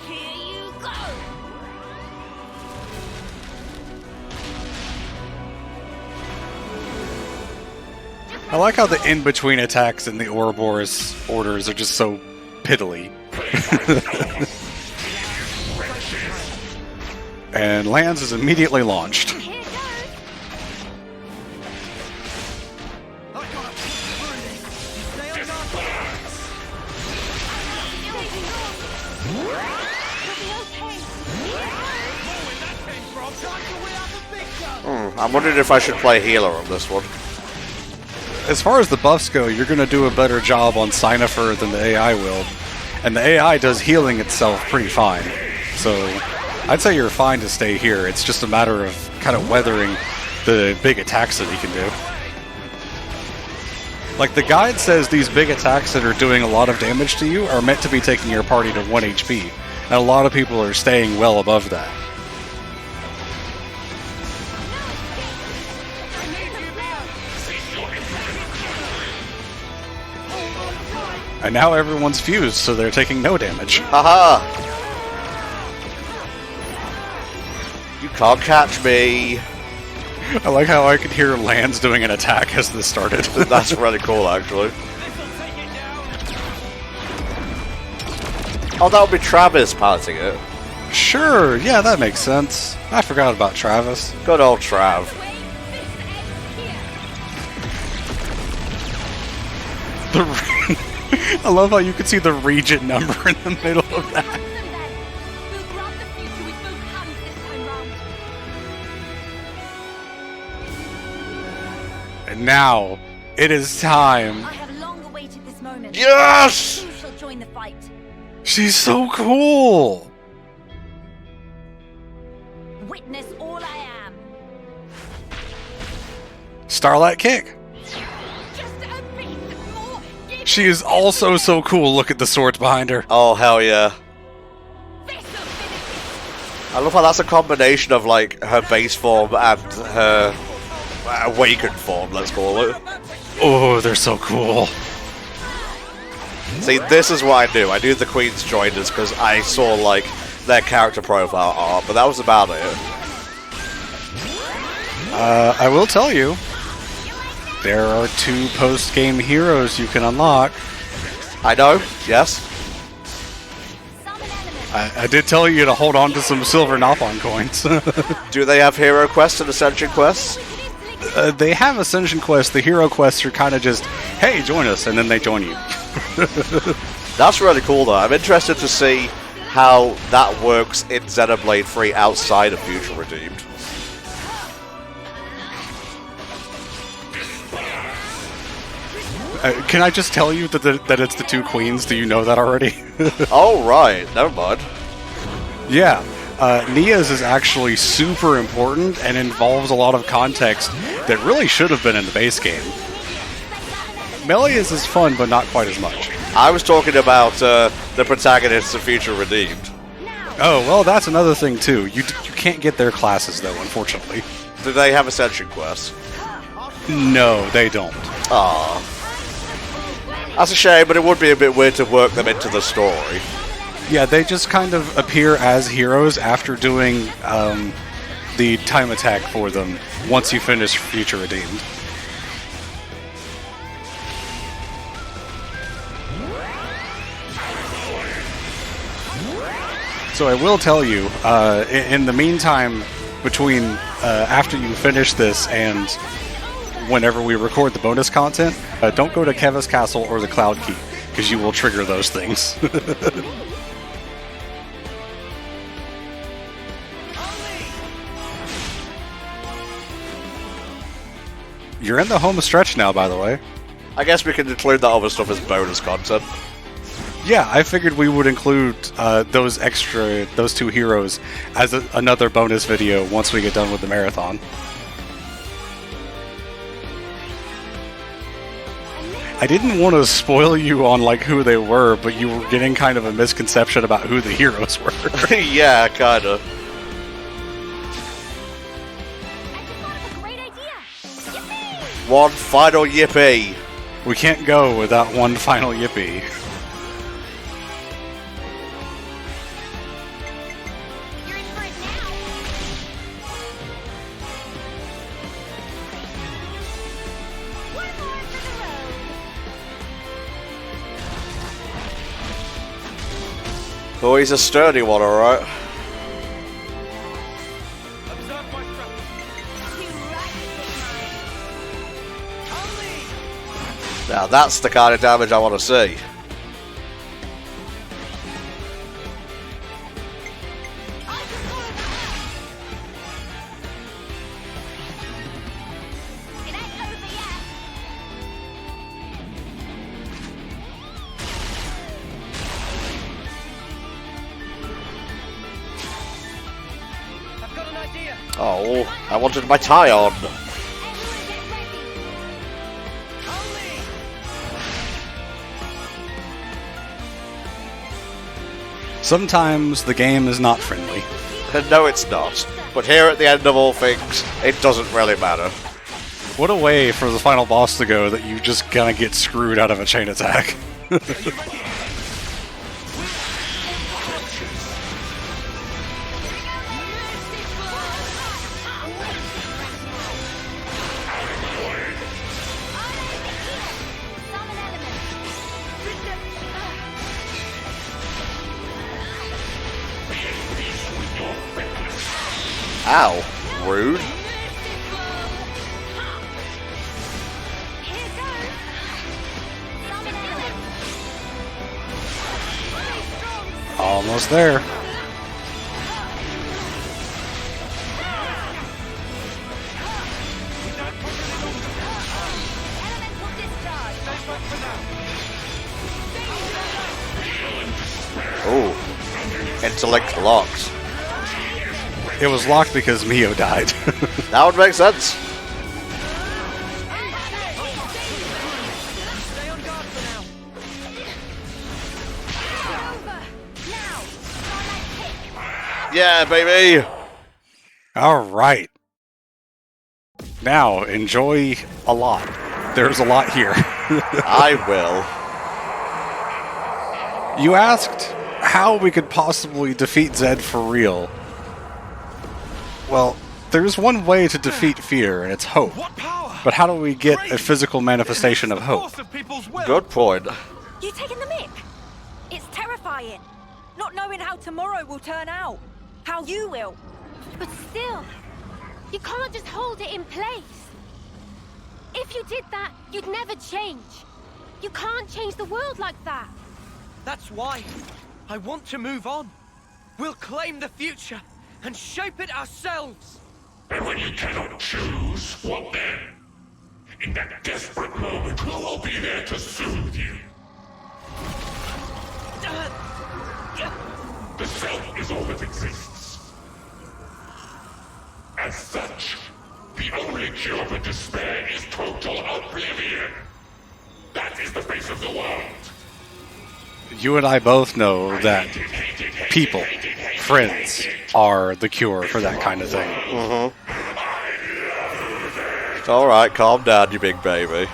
Here you go. I like how the in-between attacks in the Ouroboros orders are just so piddly. And Lands is immediately launched. I'm wondering if I should play healer on this one. As far as the buffs go, you're going to do a better job on Cynifer than the AI will. And the AI does healing itself pretty fine. So I'd say you're fine to stay here. It's just a matter of kind of weathering the big attacks that he can do. Like, the guide says these big attacks that are doing a lot of damage to you are meant to be taking your party to 1 HP. And a lot of people are staying well above that. And now everyone's fused, so they're taking no damage. Haha! You can't catch me! I like how I could hear Lands doing an attack as this started. That's really cool, actually. Oh, that would be Travis piloting it. Sure, yeah, that makes sense. I forgot about Travis. Good old Trav. I love how you can see the region number in the middle of that. And now, it is time. I have long awaited this moment. Yes! You shall join the fight. She's so cool. Witness all I am. Starlight Kick. She is also so cool. Look at the swords behind her. Oh, hell yeah. I love how that's a combination of, like, her base form and her awakened form, let's call it. Oh, they're so cool. See, this is what I knew. I knew the Queen's joined us because I saw, like, their character profile art, but that was about it. I will tell you, there are 2 post-game heroes you can unlock. I know, yes. I did tell you to hold on to some silver Nopon coins. Do they have hero quests and ascension quests? They have Ascension quests. The hero quests are kind of just, hey, join us, and then they join you. That's really cool, though. I'm interested to see how that works in Xenoblade 3 outside of Future Redeemed. Can I just tell you that it's the two queens? Do you know that already? Oh, right. Never mind. Yeah. Nia's is actually super important and involves a lot of context that really should have been in the base game. Melia's is fun, but not quite as much. I was talking about the protagonists of Future Redeemed. Oh, well, that's another thing, too. You can't get their classes, though, unfortunately. Do they have Ascension quests? No, they don't. Aww. That's a shame, but it would be a bit weird to work them into the story. Yeah, they just kind of appear as heroes after doing the time attack for them once you finish Future Redeemed. So I will tell you, in the meantime, between after you finish this and whenever we record the bonus content, don't go to Keva's Castle or the Cloud Key, because you will trigger those things. You're in the home stretch now, by the way. I guess we can include that other stuff as bonus content. Yeah, I figured we would include those two heroes as another bonus video once we get done with the marathon. I didn't want to spoil you on like who they were, but you were getting kind of a misconception about who the heroes were. Yeah, kinda. One final yippee! We can't go without one final yippee. Oh, he's a sturdy one, alright. Now that's the kind of damage I want to see. Oh, I wanted my tie on. Sometimes the game is not friendly. No, it's not. But here at the end of all things, it doesn't really matter. What a way for the final boss to go that you just gonna get screwed out of a chain attack. Ow, rude. Almost there. Oh, intellect locked. It was locked because Mio died. That would make sense. Yeah, baby! Alright. Now, enjoy a lot. There's a lot here. I will. You asked how we could possibly defeat Zed for real. Well, there's one way to defeat fear, and it's hope. But how do we get a physical manifestation of hope? Good point. You taking the mick? It's terrifying. Not knowing how tomorrow will turn out. How you will. But still, you can't just hold it in place. If you did that, you'd never change. You can't change the world like that. That's why I want to move on. We'll claim the future and shape it ourselves. And when you cannot choose, what then? In that desperate moment, who will be there to soothe you? The self is all that exists. As such, the only cure for despair is total oblivion. That is the face of the world. You and I both know that people, friends, are the cure for that kind of thing. Mm-hmm. Alright, calm down, you big baby.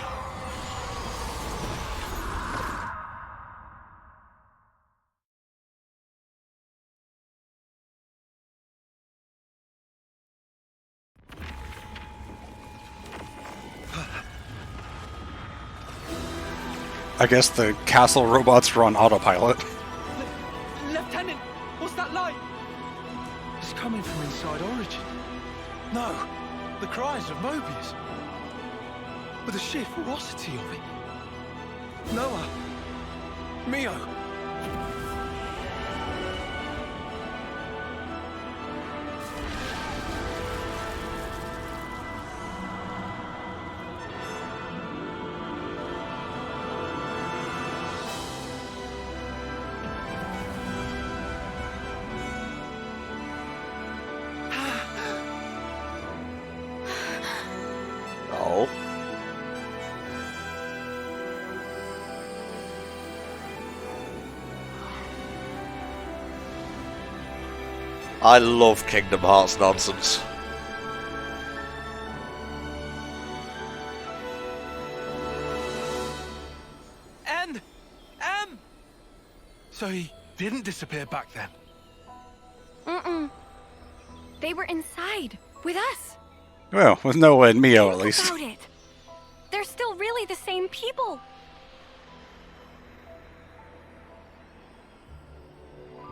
I guess the castle robots were on autopilot. Lieutenant, what's that light? It's coming from inside Origin. No, the cries of Mobius. With the sheer ferocity of it. Noah. Mio. Oh. I love Kingdom Hearts nonsense. So he didn't disappear back then? Mm-mm. They were inside, with us. Well, with Noah and Mio at least. Think about it. They're still really the same people.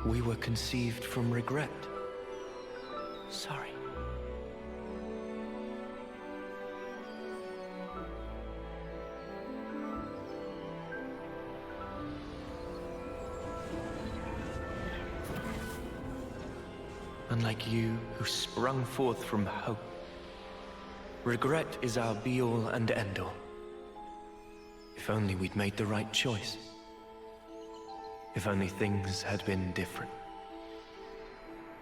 We were conceived from regret. Sorry. Unlike you, who sprung forth from hope, regret is our be-all and end-all. If only we'd made the right choice. If only things had been different.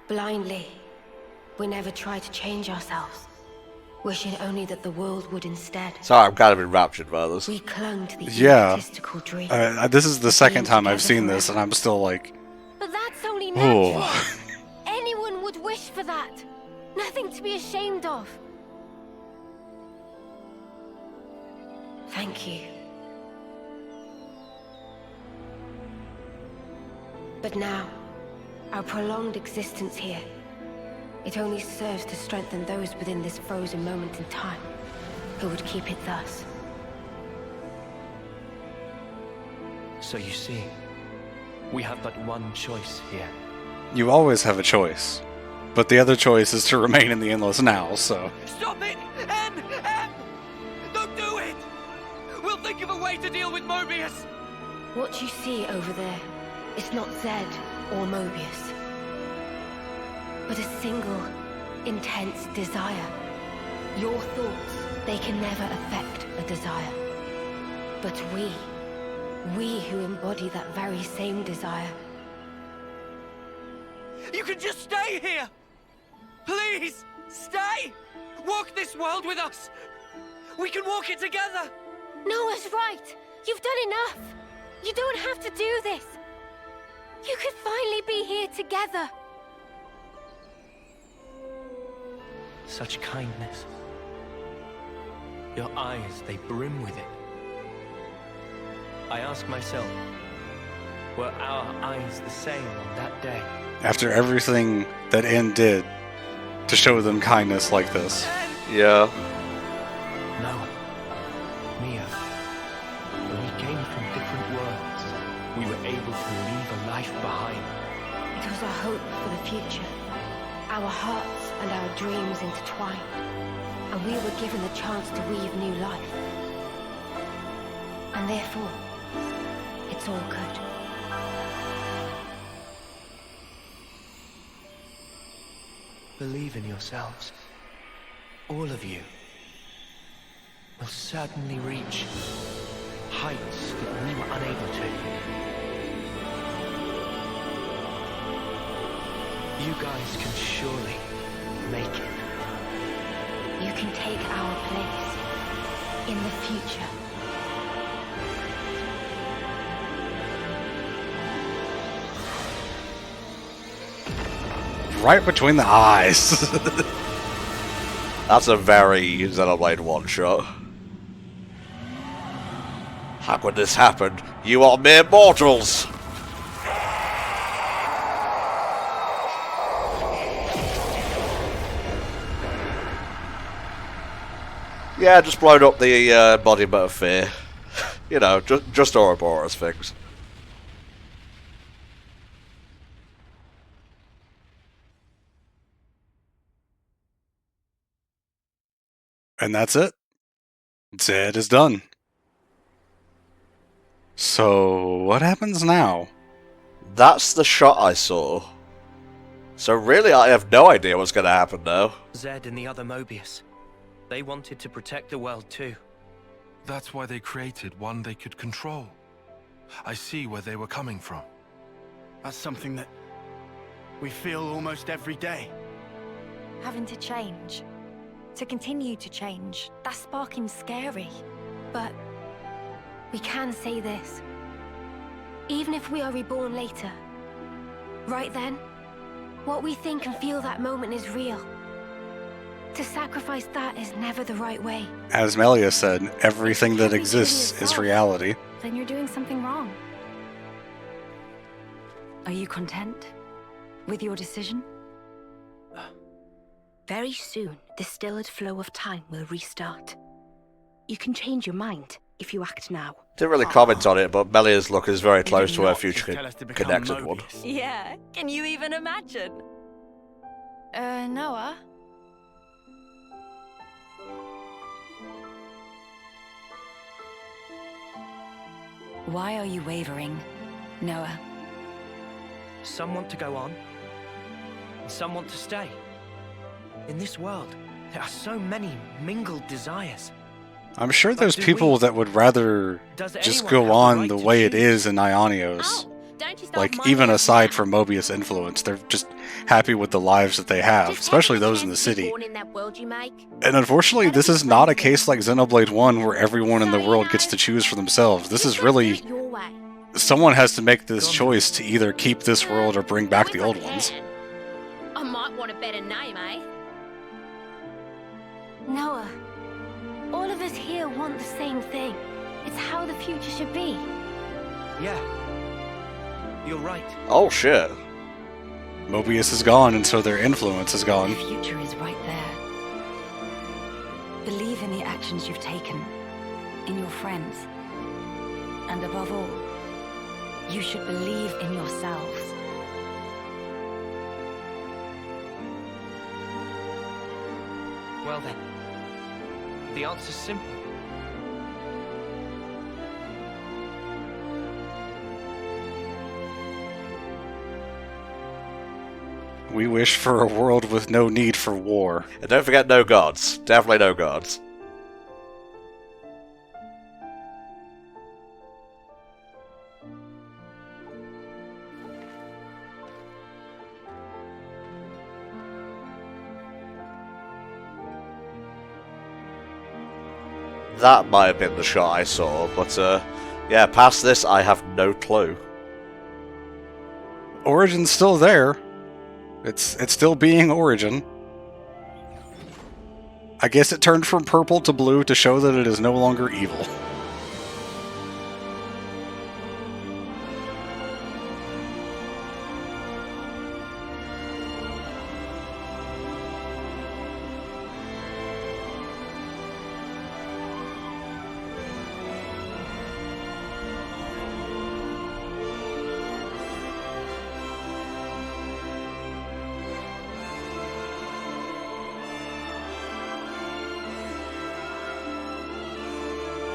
Blindly, we never tried to change ourselves, wishing only that the world would instead. Sorry, I'm kind of enraptured by this. We clung to the egotistical dream. This is the second time I've seen this, and I'm still like... But that's only natural. Oh. Anyone would wish for that. Nothing to be ashamed of. Thank you. But now, our prolonged existence here, it only serves to strengthen those within this frozen moment in time, who would keep it thus. So you see, we have but one choice here. You always have a choice. But the other choice is to remain in the Endless Now, so... Stop it! M! Don't do it! We'll think of a way to deal with Mobius! What you see over there is not Zed or Mobius, but a single, intense desire. Your thoughts, they can never affect a desire. But we who embody that very same desire. You can just stay here! Please, stay! Walk this world with us! We can walk it together! Noah's right! You've done enough! You don't have to do this! You could finally be here together! Such kindness. Your eyes, they brim with it. I ask myself, were our eyes the same on that day? After everything that N did to show them kindness like this. Yeah. Noah, Mia, when we came from different worlds, we were able to leave a life behind. It was our hope for the future. Our hearts and our dreams intertwined, and we were given the chance to weave new life. And therefore, it's all good. Believe in yourselves. All of you will certainly reach heights that we were unable to. You guys can surely make it. You can take our place in the future. Right between the eyes. That's a very Xenoblade one-shot. How could this happen? You are mere mortals! Yeah, just blown up the embodiment of fear. You know, just Ouroboros things. And that's it. Zed is done. So, what happens now? That's the shot I saw. So really, I have no idea what's going to happen now. Zed and the other Mobius. They wanted to protect the world too. That's why they created one they could control. I see where they were coming from. That's something that we feel almost every day. Having to change. To continue to change. That's sparking scary. But we can say this. Even if we are reborn later, right then, what we think and feel that moment is real. To sacrifice that is never the right way. As Melia said, everything that exists is reality. Then you're doing something wrong. Are you content with your decision? Very soon, the stilled flow of time will restart. You can change your mind if you act now. Didn't really comment on it, but Melia's look is very close to her future Tell us to become connected one. Mobius. Yeah, can you even imagine? Noah? Why are you wavering, Noah? Some want to go on, and some want to stay. In this world, there are so many mingled desires. I'm sure there's do people we? that would rather Does just anyone go have the on right the to way it choose? is in Ionios. Like, even aside from Mobius influence, they're just happy with the lives that they have, especially those in the city. And unfortunately, this is not a case like Xenoblade 1 where everyone in the world gets to choose for themselves. This is really... Someone has to make this choice to either keep this world or bring back the old ones. I might want a better name, eh? Noah, all of us here want the same thing. It's how the future should be. Yeah. You're right. Oh shit. Mobius is gone, and so their influence is gone. The future is right there. Believe in the actions you've taken, in your friends, and above all, you should believe in yourselves. Well then, the answer's simple. We wish for a world with no need for war. And don't forget no gods. Definitely no gods. That might have been the shot I saw, but yeah, past this I have no clue. Origin's still there. It's still being Origin. I guess it turned from purple to blue to show that it is no longer evil.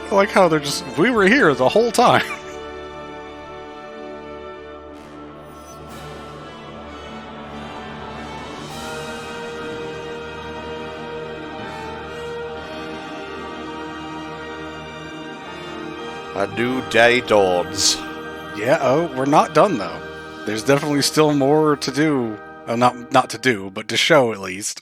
I like how they're just, we were here the whole time. A new day dawns. Yeah, oh, we're not done though. There's definitely still more to do. Not to do, but to show at least.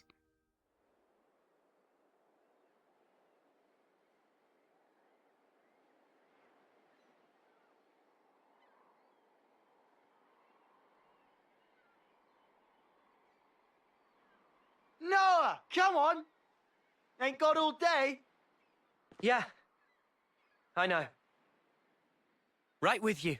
Noah, come on! Ain't got all day. Yeah. I know. Right with you.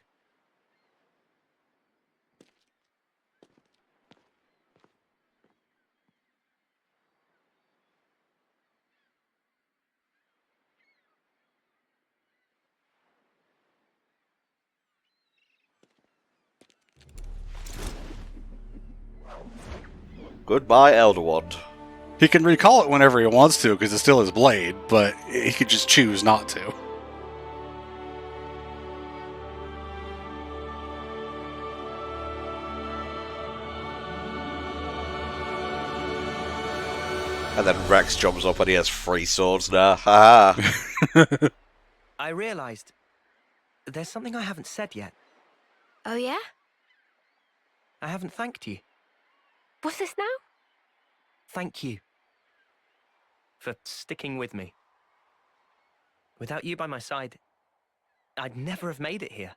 Goodbye, Elder Wand. He can recall it whenever he wants to because it's still his blade, but he could just choose not to. And then Rex jumps up and he has 3 swords now. Ha ha. I realized there's something I haven't said yet. Oh, yeah? I haven't thanked you. What's this now? Thank you for sticking with me. Without you by my side, I'd never have made it here.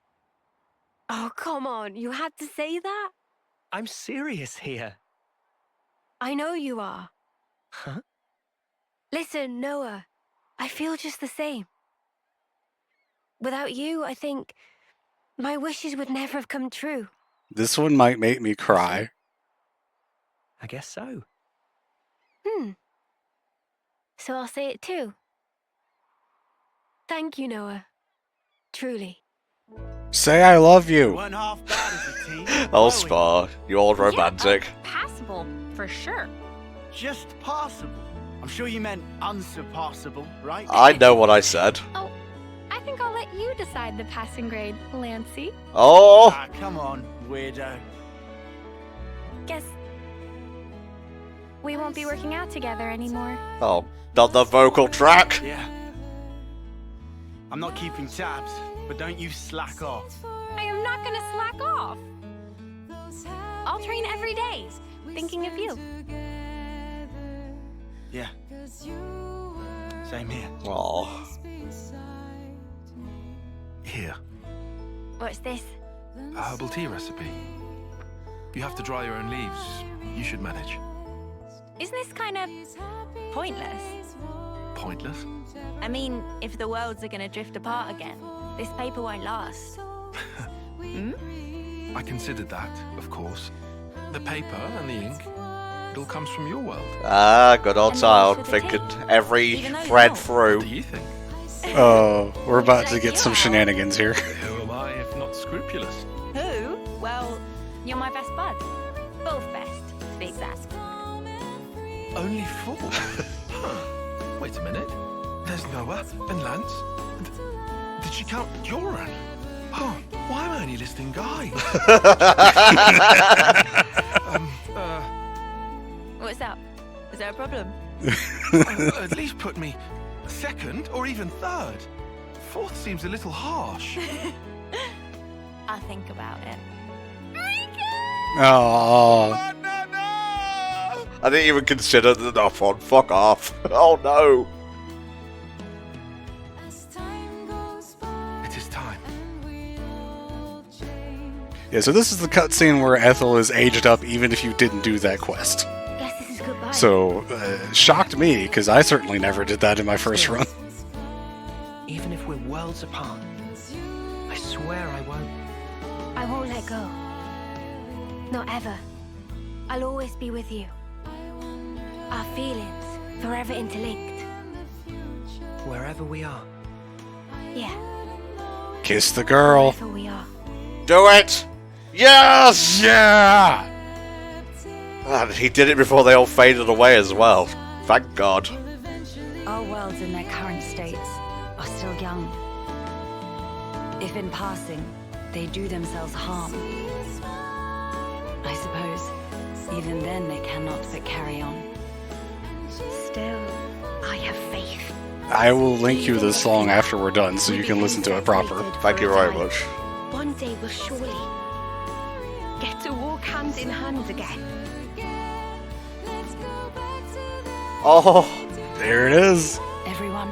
Oh, come on. You had to say that? I'm serious here. I know you are. Huh? Listen, Noah, I feel just the same. Without you, I think my wishes would never have come true. This one might make me cry. I guess so. So I'll say it too. Thank you, Noah. Truly. Say I love You you. weren't half bad as a team. Oh, were we? Spar, you old romantic. Passable, for sure. Just passable. I'm sure you meant unsurpassable, right? I know what I said. Oh, I think I'll let you decide the passing grade, Lancey. Oh! Ah, come on, weirdo. Guess we won't be working out together anymore. Oh, not the vocal track. Yeah. I'm not keeping tabs, but don't you slack off. I am not gonna slack off. I'll train every day, thinking of you. Yeah. Same here. Oh. Here, What's this? a herbal tea recipe. You have to dry your own leaves. You should manage. Isn't this kind of pointless? Pointless? I mean, if the worlds are gonna drift apart again, this paper won't last. I considered that, of course. The paper and the ink, it all comes from your world. Ah, good old And child, also the thinking tape. every Even though you thread don't. through. What do you think? Oh, we're about to get some shenanigans here. Who am I if not scrupulous? Who? Well, you're my best bud. Both best, to be exact. Only 4? Huh. Wait a minute. There's Noah and Lance. And did she count Joran? Oh, why am I only listing guys? What's up? Is there a problem? At least put me second or even third. 4th seems a little harsh. I'll think about it. Oh, I didn't even consider the enough one. Fuck off. Oh no. It is time. yeah. So this is the cutscene where Ethel is aged up, even if you didn't do that quest. Guess this is goodbye. So shocked me because I certainly never did that in my first run. Even if we're worlds apart, I swear I won't. I won't let go. Not ever. I'll always be with you. Our feelings forever interlinked. Wherever we are. Yeah, Kiss the girl. wherever we are. Do it! Yes! Yeah. And he did it before they all faded away as well. Thank God. Our worlds in their current states are still young. If in passing, they do themselves harm, I suppose, even then they cannot but carry on. Still, I have faith. I will link you this song after we're done so you can listen to it proper. Thank you very much. One day we'll surely get to walk hand in hand again. Oh, There it is. Everyone,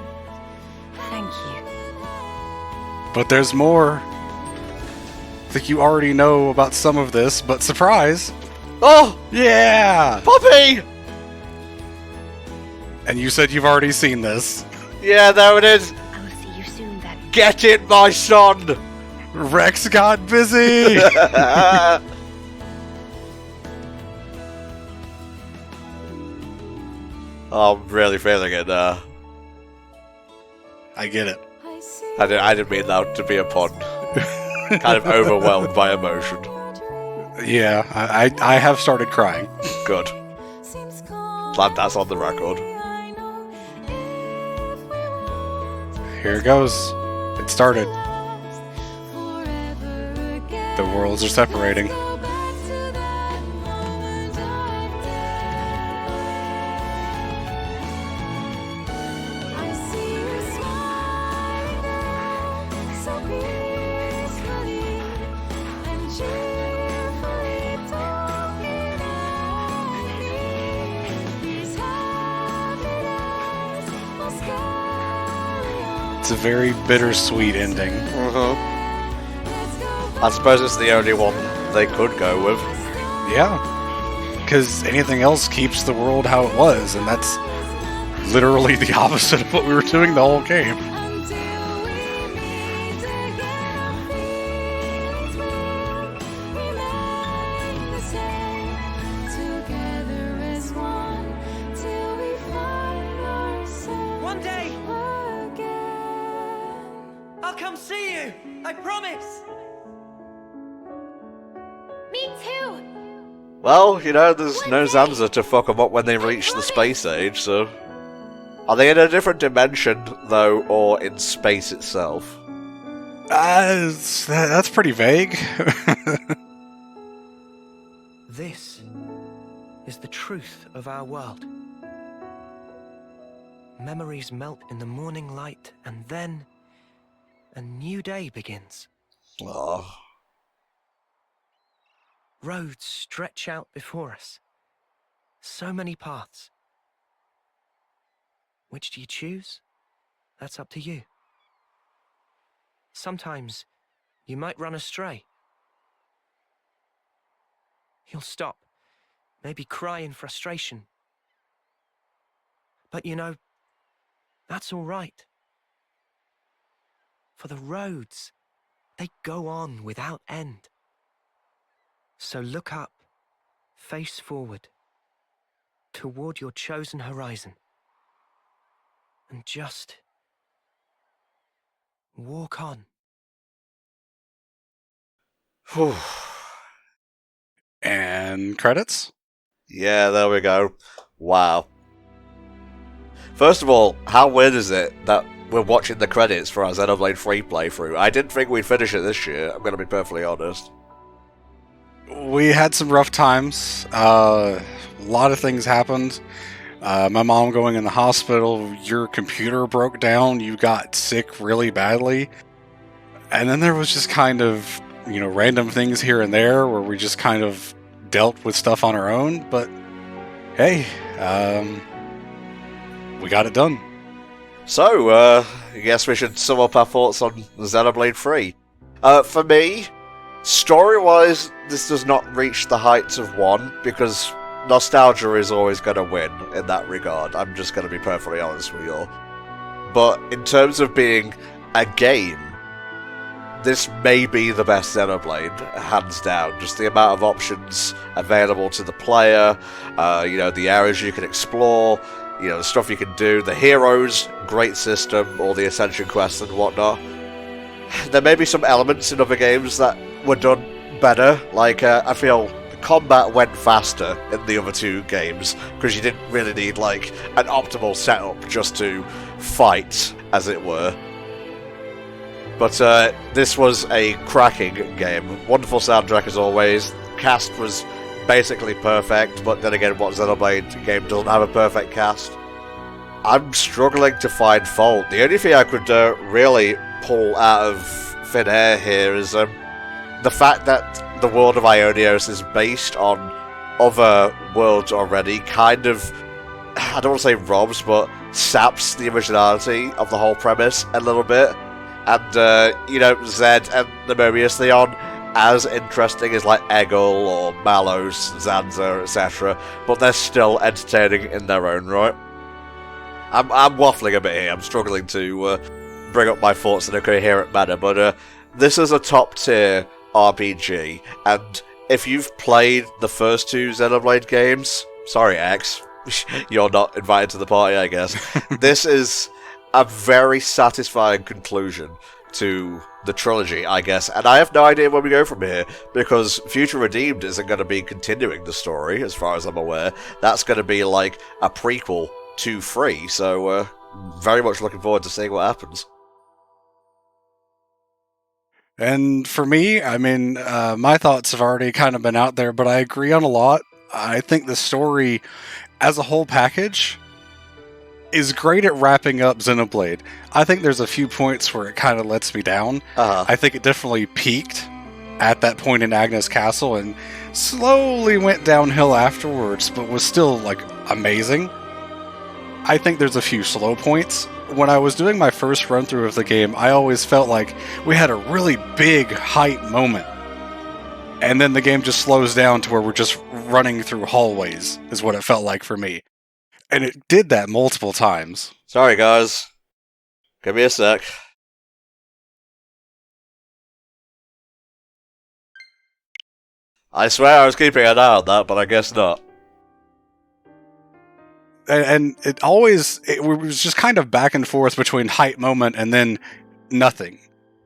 thank you. But there's more. I think you already know about some of this, but surprise! oh, Yeah! Poppy! And you said you've already seen this. Yeah, there it is. I will see you soon then. Get it, my son. Rex got busy! I'm really feeling it now. I get it. I didn't mean that to be a pun. Kind of overwhelmed by emotion. Yeah, I have started crying. Good. Glad that's on the record. Here it goes. It started. The worlds are separating. It's a very bittersweet ending. I suppose it's the only one they could go with. Yeah. Because anything else keeps the world how it was, and that's literally the opposite of what we were doing the whole game. One day, I'll come see you. I promise. Me too! Well, you know, there's no Zanza to fuck them up when they reach the space age, so... Are they in a different dimension, though, or in space itself? That's pretty vague. This is the truth of our world. Memories melt in the morning light, and then a new day begins. Oh. Roads stretch out before us. So many paths. Which do you choose? That's up to you. Sometimes you might run astray. You'll stop, maybe cry in frustration. But you know, that's all right. For the roads, they go on without end. So look up, face forward, toward your chosen horizon. And just walk on. Whew. And credits? Yeah, there we go. Wow. First of all, how weird is it that we're watching the credits for our Xenoblade 3 playthrough? I didn't think we'd finish it this year, I'm going to be perfectly honest. We had some rough times. A lot of things happened. My mom going in the hospital, your computer broke down, you got sick really badly. And then there was just kind of, random things here and there where we just kind of dealt with stuff on our own. But hey, we got it done. So, I guess we should sum up our thoughts on Xenoblade 3. For me, story-wise, this does not reach the heights of 1, because nostalgia is always going to win in that regard. I'm just going to be perfectly honest with you all. But in terms of being a game, this may be the best Xenoblade, hands down. Just the amount of options available to the player, the areas you can explore, the stuff you can do, the heroes, great system, all the Ascension quests and whatnot. There may be some elements in other games that were done better, like I feel the combat went faster in the other two games, because you didn't really need like an optimal setup just to fight, as it were. But this was a cracking game. Wonderful soundtrack as always. Cast was basically perfect, but then again, what Xenoblade game doesn't have a perfect cast? I'm struggling to find fault. The only thing I could really pull out of thin air here is the fact that the world of Ionios is based on other worlds already kind of, I don't want to say robs, but saps the originality of the whole premise a little bit. And, you know, Zed and the Mobius, they aren't as interesting as, like, Eggle or Malos, Zanza, etc., but they're still entertaining in their own right. I'm waffling a bit here. I'm struggling to bring up my thoughts in a coherent manner, but this is a top-tier RPG, and if you've played the first two Xenoblade games, sorry, X, you're not invited to the party, I guess. This is a very satisfying conclusion to the trilogy, I guess, and I have no idea where we go from here, because Future Redeemed isn't going to be continuing the story, as far as I'm aware. That's going to be like a prequel to 3, so very much looking forward to seeing what happens. And for me, I mean, my thoughts have already kind of been out there, but I agree on a lot. I think the story as a whole package is great at wrapping up Xenoblade. I think there's a few points where it kind of lets me down. I think it definitely peaked at that point in Agnes Castle and slowly went downhill afterwards, but was still, like, amazing. I think there's a few slow points. When I was doing my first run-through of the game, I always felt like we had a really big hype moment. And then the game just slows down to where we're just running through hallways, is what it felt like for me. And it did that multiple times. Sorry, guys. Give me a sec. I swear I was keeping an eye on that, but I guess not. And it was just kind of back and forth between hype moment and then nothing.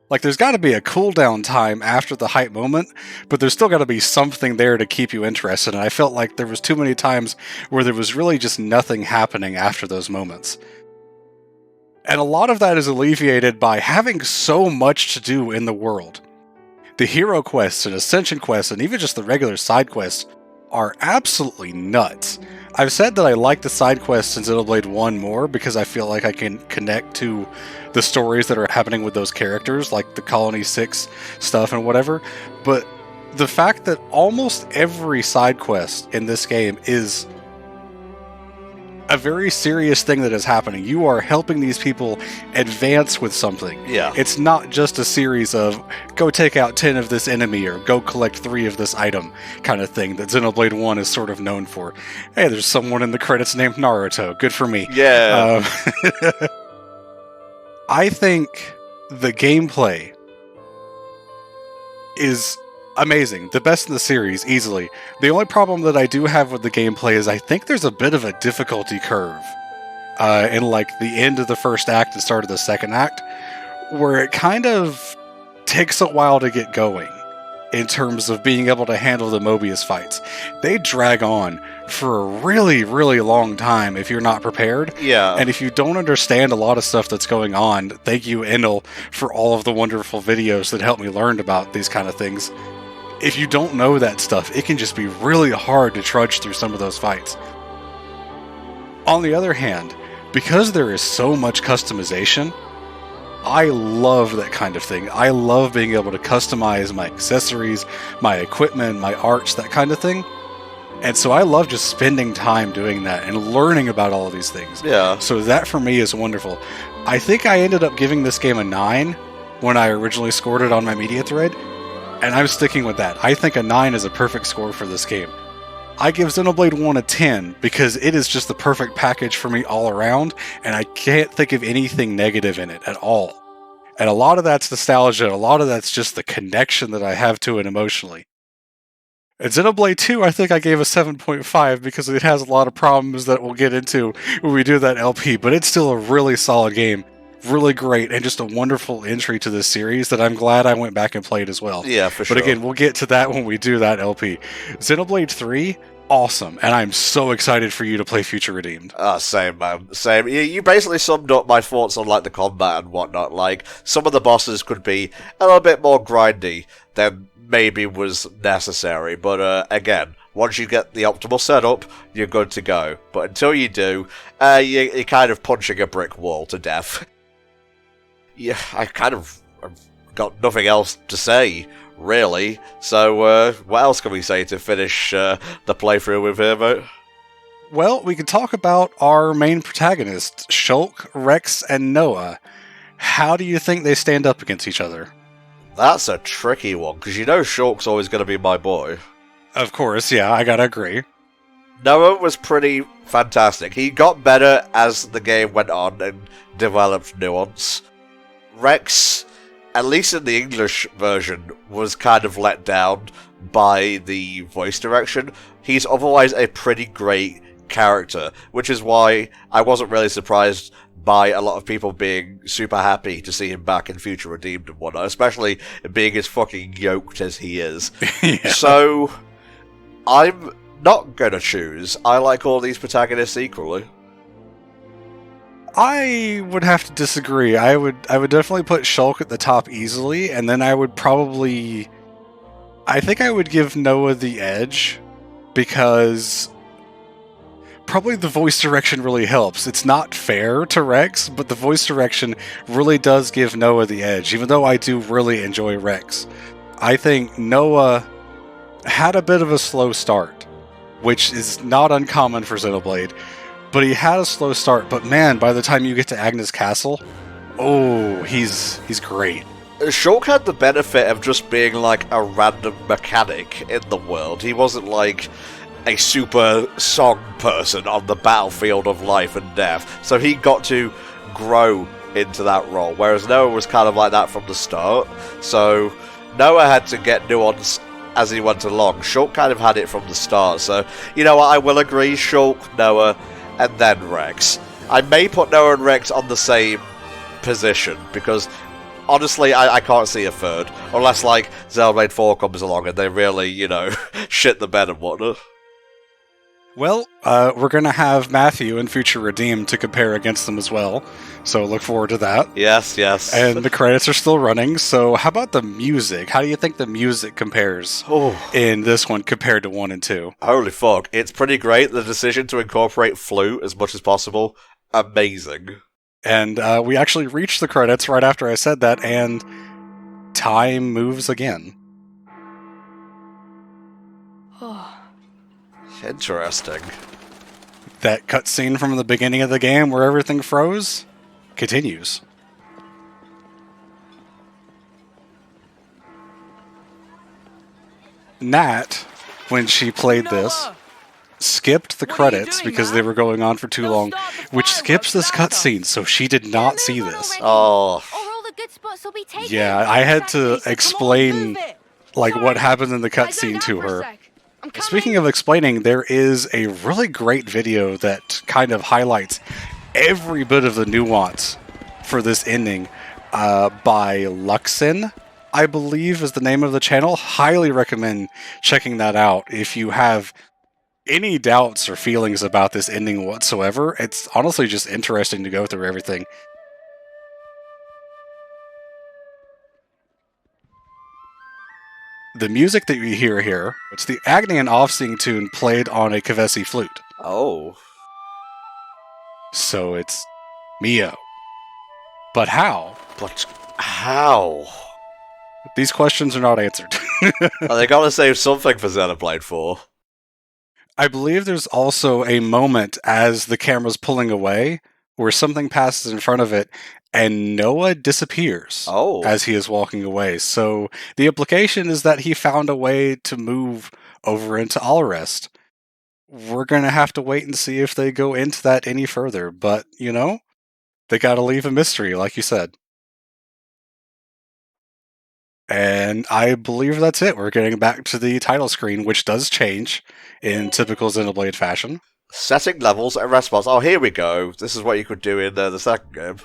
Like, there's got to be a cooldown time after the hype moment, but there's still got to be something there to keep you interested. And I felt like there was too many times where there was really just nothing happening after those moments. And a lot of that is alleviated by having so much to do in the world. The hero quests and ascension quests and even just the regular side quests are absolutely nuts. I've said that I like the side quests in Xenoblade 1 more because I feel like I can connect to the stories that are happening with those characters, like the Colony 6 stuff and whatever, but the fact that almost every side quest in this game is a very serious thing that is happening. You are helping these people advance with something. Yeah. It's not just a series of go take out 10 of this enemy or go collect 3 of this item kind of thing that Xenoblade 1 is sort of known for. Hey, there's someone in the credits named Naruto. Good for me. Yeah. I think the gameplay is amazing. The best in the series, easily. The only problem that I do have with the gameplay is I think there's a bit of a difficulty curve in like the end of the first act and start of the second act, where it kind of takes a while to get going in terms of being able to handle the Mobius fights. They drag on for a really, really long time if you're not prepared. Yeah. And if you don't understand a lot of stuff that's going on, thank you, Endel, for all of the wonderful videos that help me learn about these kind of things. If you don't know that stuff, it can just be really hard to trudge through some of those fights. On the other hand, because there is so much customization, I love that kind of thing. I love being able to customize my accessories, my equipment, my arts, that kind of thing. And so I love just spending time doing that and learning about all of these things. Yeah. So that for me is wonderful. I think I ended up giving this game a 9 when I originally scored it on my media thread, and I'm sticking with that. I think a 9 is a perfect score for this game. I give Xenoblade 1 a 10 because it is just the perfect package for me all around, and I can't think of anything negative in it at all. And a lot of that's nostalgia, a lot of that's just the connection that I have to it emotionally. And Xenoblade 2, I think I gave a 7.5 because it has a lot of problems that we'll get into when we do that LP, but it's still a really solid game, really great, and just a wonderful entry to this series that I'm glad I went back and played as well. Yeah, for sure. But again, we'll get to that when we do that LP. Xenoblade 3 awesome, and I'm so excited for you to play Future Redeemed. Same, man. Same. You basically summed up my thoughts on, like, the combat and whatnot. Like, some of the bosses could be a little bit more grindy than maybe was necessary. But, again, once you get the optimal setup, you're good to go. But until you do, you're kind of punching a brick wall to death. Yeah, I've got nothing else to say, really. So, what else can we say to finish the playthrough with here, mate? Well, we can talk about our main protagonists, Shulk, Rex, and Noah. How do you think they stand up against each other? That's a tricky one, because you know Shulk's always going to be my boy. Of course, yeah, I gotta agree. Noah was pretty fantastic. He got better as the game went on and developed nuance. Rex, at least in the English version, was kind of let down by the voice direction. He's otherwise a pretty great character, which is why I wasn't really surprised by a lot of people being super happy to see him back in Future Redeemed and whatnot, especially being as fucking yoked as he is. Yeah. So, I'm not gonna choose. I like all these protagonists equally. I would have to disagree. I would definitely put Shulk at the top easily, and then I would probably... I think I would give Noah the edge, because probably the voice direction really helps. It's not fair to Rex, but the voice direction really does give Noah the edge, even though I do really enjoy Rex. I think Noah had a bit of a slow start, which is not uncommon for Xenoblade. But he had a slow start, but man, by the time you get to Agnes Castle, oh, he's great. Shulk had the benefit of just being like a random mechanic in the world. He wasn't like a super song person on the battlefield of life and death, so he got to grow into that role, whereas Noah was kind of like that from the start. So Noah had to get nuance as he went along. Shulk kind of had it from the start, so you know what, I will agree, Shulk, Noah, and then Rex. I may put Noah and Rex on the same position, because honestly, I can't see a third. Unless, like, Xenoblade 4 comes along and they really, you know, shit the bed and whatnot. Well, we're going to have Matthew in Future Redeemed to compare against them as well, so look forward to that. Yes, yes. And the credits are still running, so how about the music? How do you think the music compares in this one compared to 1 and 2? Holy fuck, it's pretty great. The decision to incorporate flute as much as possible, amazing. And we actually reached the credits right after I said that, and time moves again. Interesting. That cutscene from the beginning of the game where everything froze continues. Nat, when she played this, skipped the credits because they were going on for too long, which skips this cutscene, so she did not see this. Oh. Yeah, I had to explain like what happened in the cutscene to her. Speaking of explaining, there is a really great video that kind of highlights every bit of the nuance for this ending by Luxin, I believe is the name of the channel. Highly recommend checking that out if you have any doubts or feelings about this ending whatsoever. It's honestly just interesting to go through everything. The music that you hear here, it's the Agni and Offsing tune played on a Kavesi flute. Oh. So it's Mio. But how? But how? These questions are not answered. They gotta save something for Xenoblade 4. I believe there's also a moment as the camera's pulling away where something passes in front of it and Noah disappears as he is walking away. So the implication is that he found a way to move over into Alrest. We're going to have to wait and see if they go into that any further. But, you know, they got to leave a mystery, like you said. And I believe that's it. We're getting back to the title screen, which does change in typical Xenoblade fashion. Setting levels and response. Oh, here we go. This is what you could do in the second game.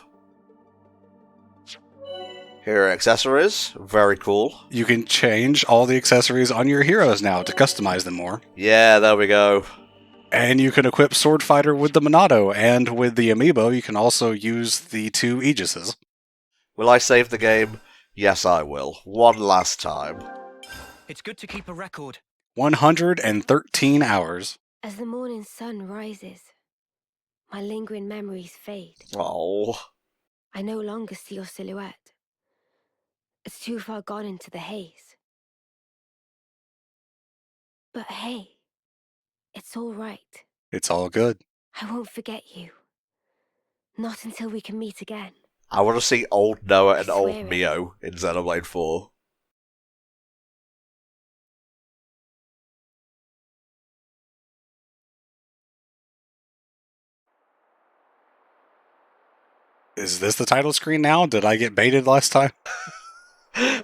Hero accessories, very cool. You can change all the accessories on your heroes now to customize them more. Yeah, there we go. And you can equip Sword Fighter with the Monado, and with the Amiibo, you can also use the 2 Aegises. Will I save the game? Yes, I will. One last time. It's good to keep a record. 113 hours. As the morning sun rises, my lingering memories fade. Oh. I no longer see your silhouette. It's too far gone into the haze. But hey, it's all right. It's all good. I won't forget you. Not until we can meet again. I want to see old Noah and I old swear it. Mio in Xenoblade 4. Is this the title screen now? Did I get baited last time?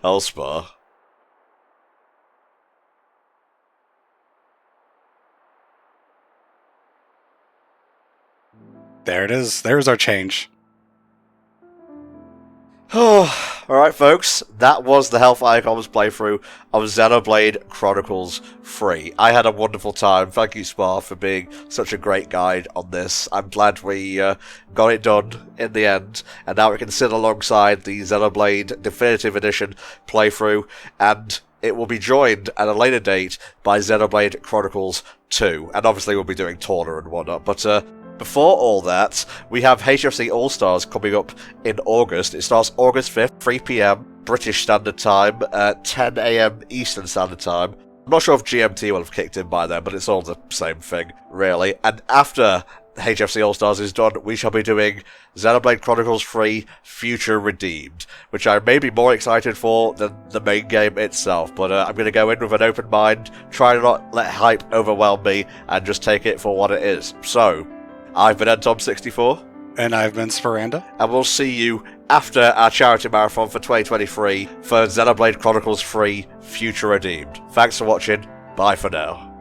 Elspar. There it is. There's our change. Alright folks, that was the HellfireComms playthrough of Xenoblade Chronicles 3. I had a wonderful time. Thank you, Spar, for being such a great guide on this. I'm glad we got it done in the end, and now we can sit alongside the Xenoblade Definitive Edition playthrough, and it will be joined at a later date by Xenoblade Chronicles 2, and obviously we'll be doing Torna and whatnot, but before all that, we have HFC All-Stars coming up in August. It starts August 5th, 3 PM British Standard Time, 10 AM Eastern Standard Time. I'm not sure if GMT will have kicked in by then, but it's all the same thing, really. And after HFC All-Stars is done, we shall be doing Xenoblade Chronicles 3 Future Redeemed, which I may be more excited for than the main game itself, but I'm going to go in with an open mind, try to not let hype overwhelm me, and just take it for what it is. So, I've been Tom64. And I've been Speranda. And we'll see you after our charity marathon for 2023 for Xenoblade Chronicles 3 Future Redeemed. Thanks for watching. Bye for now.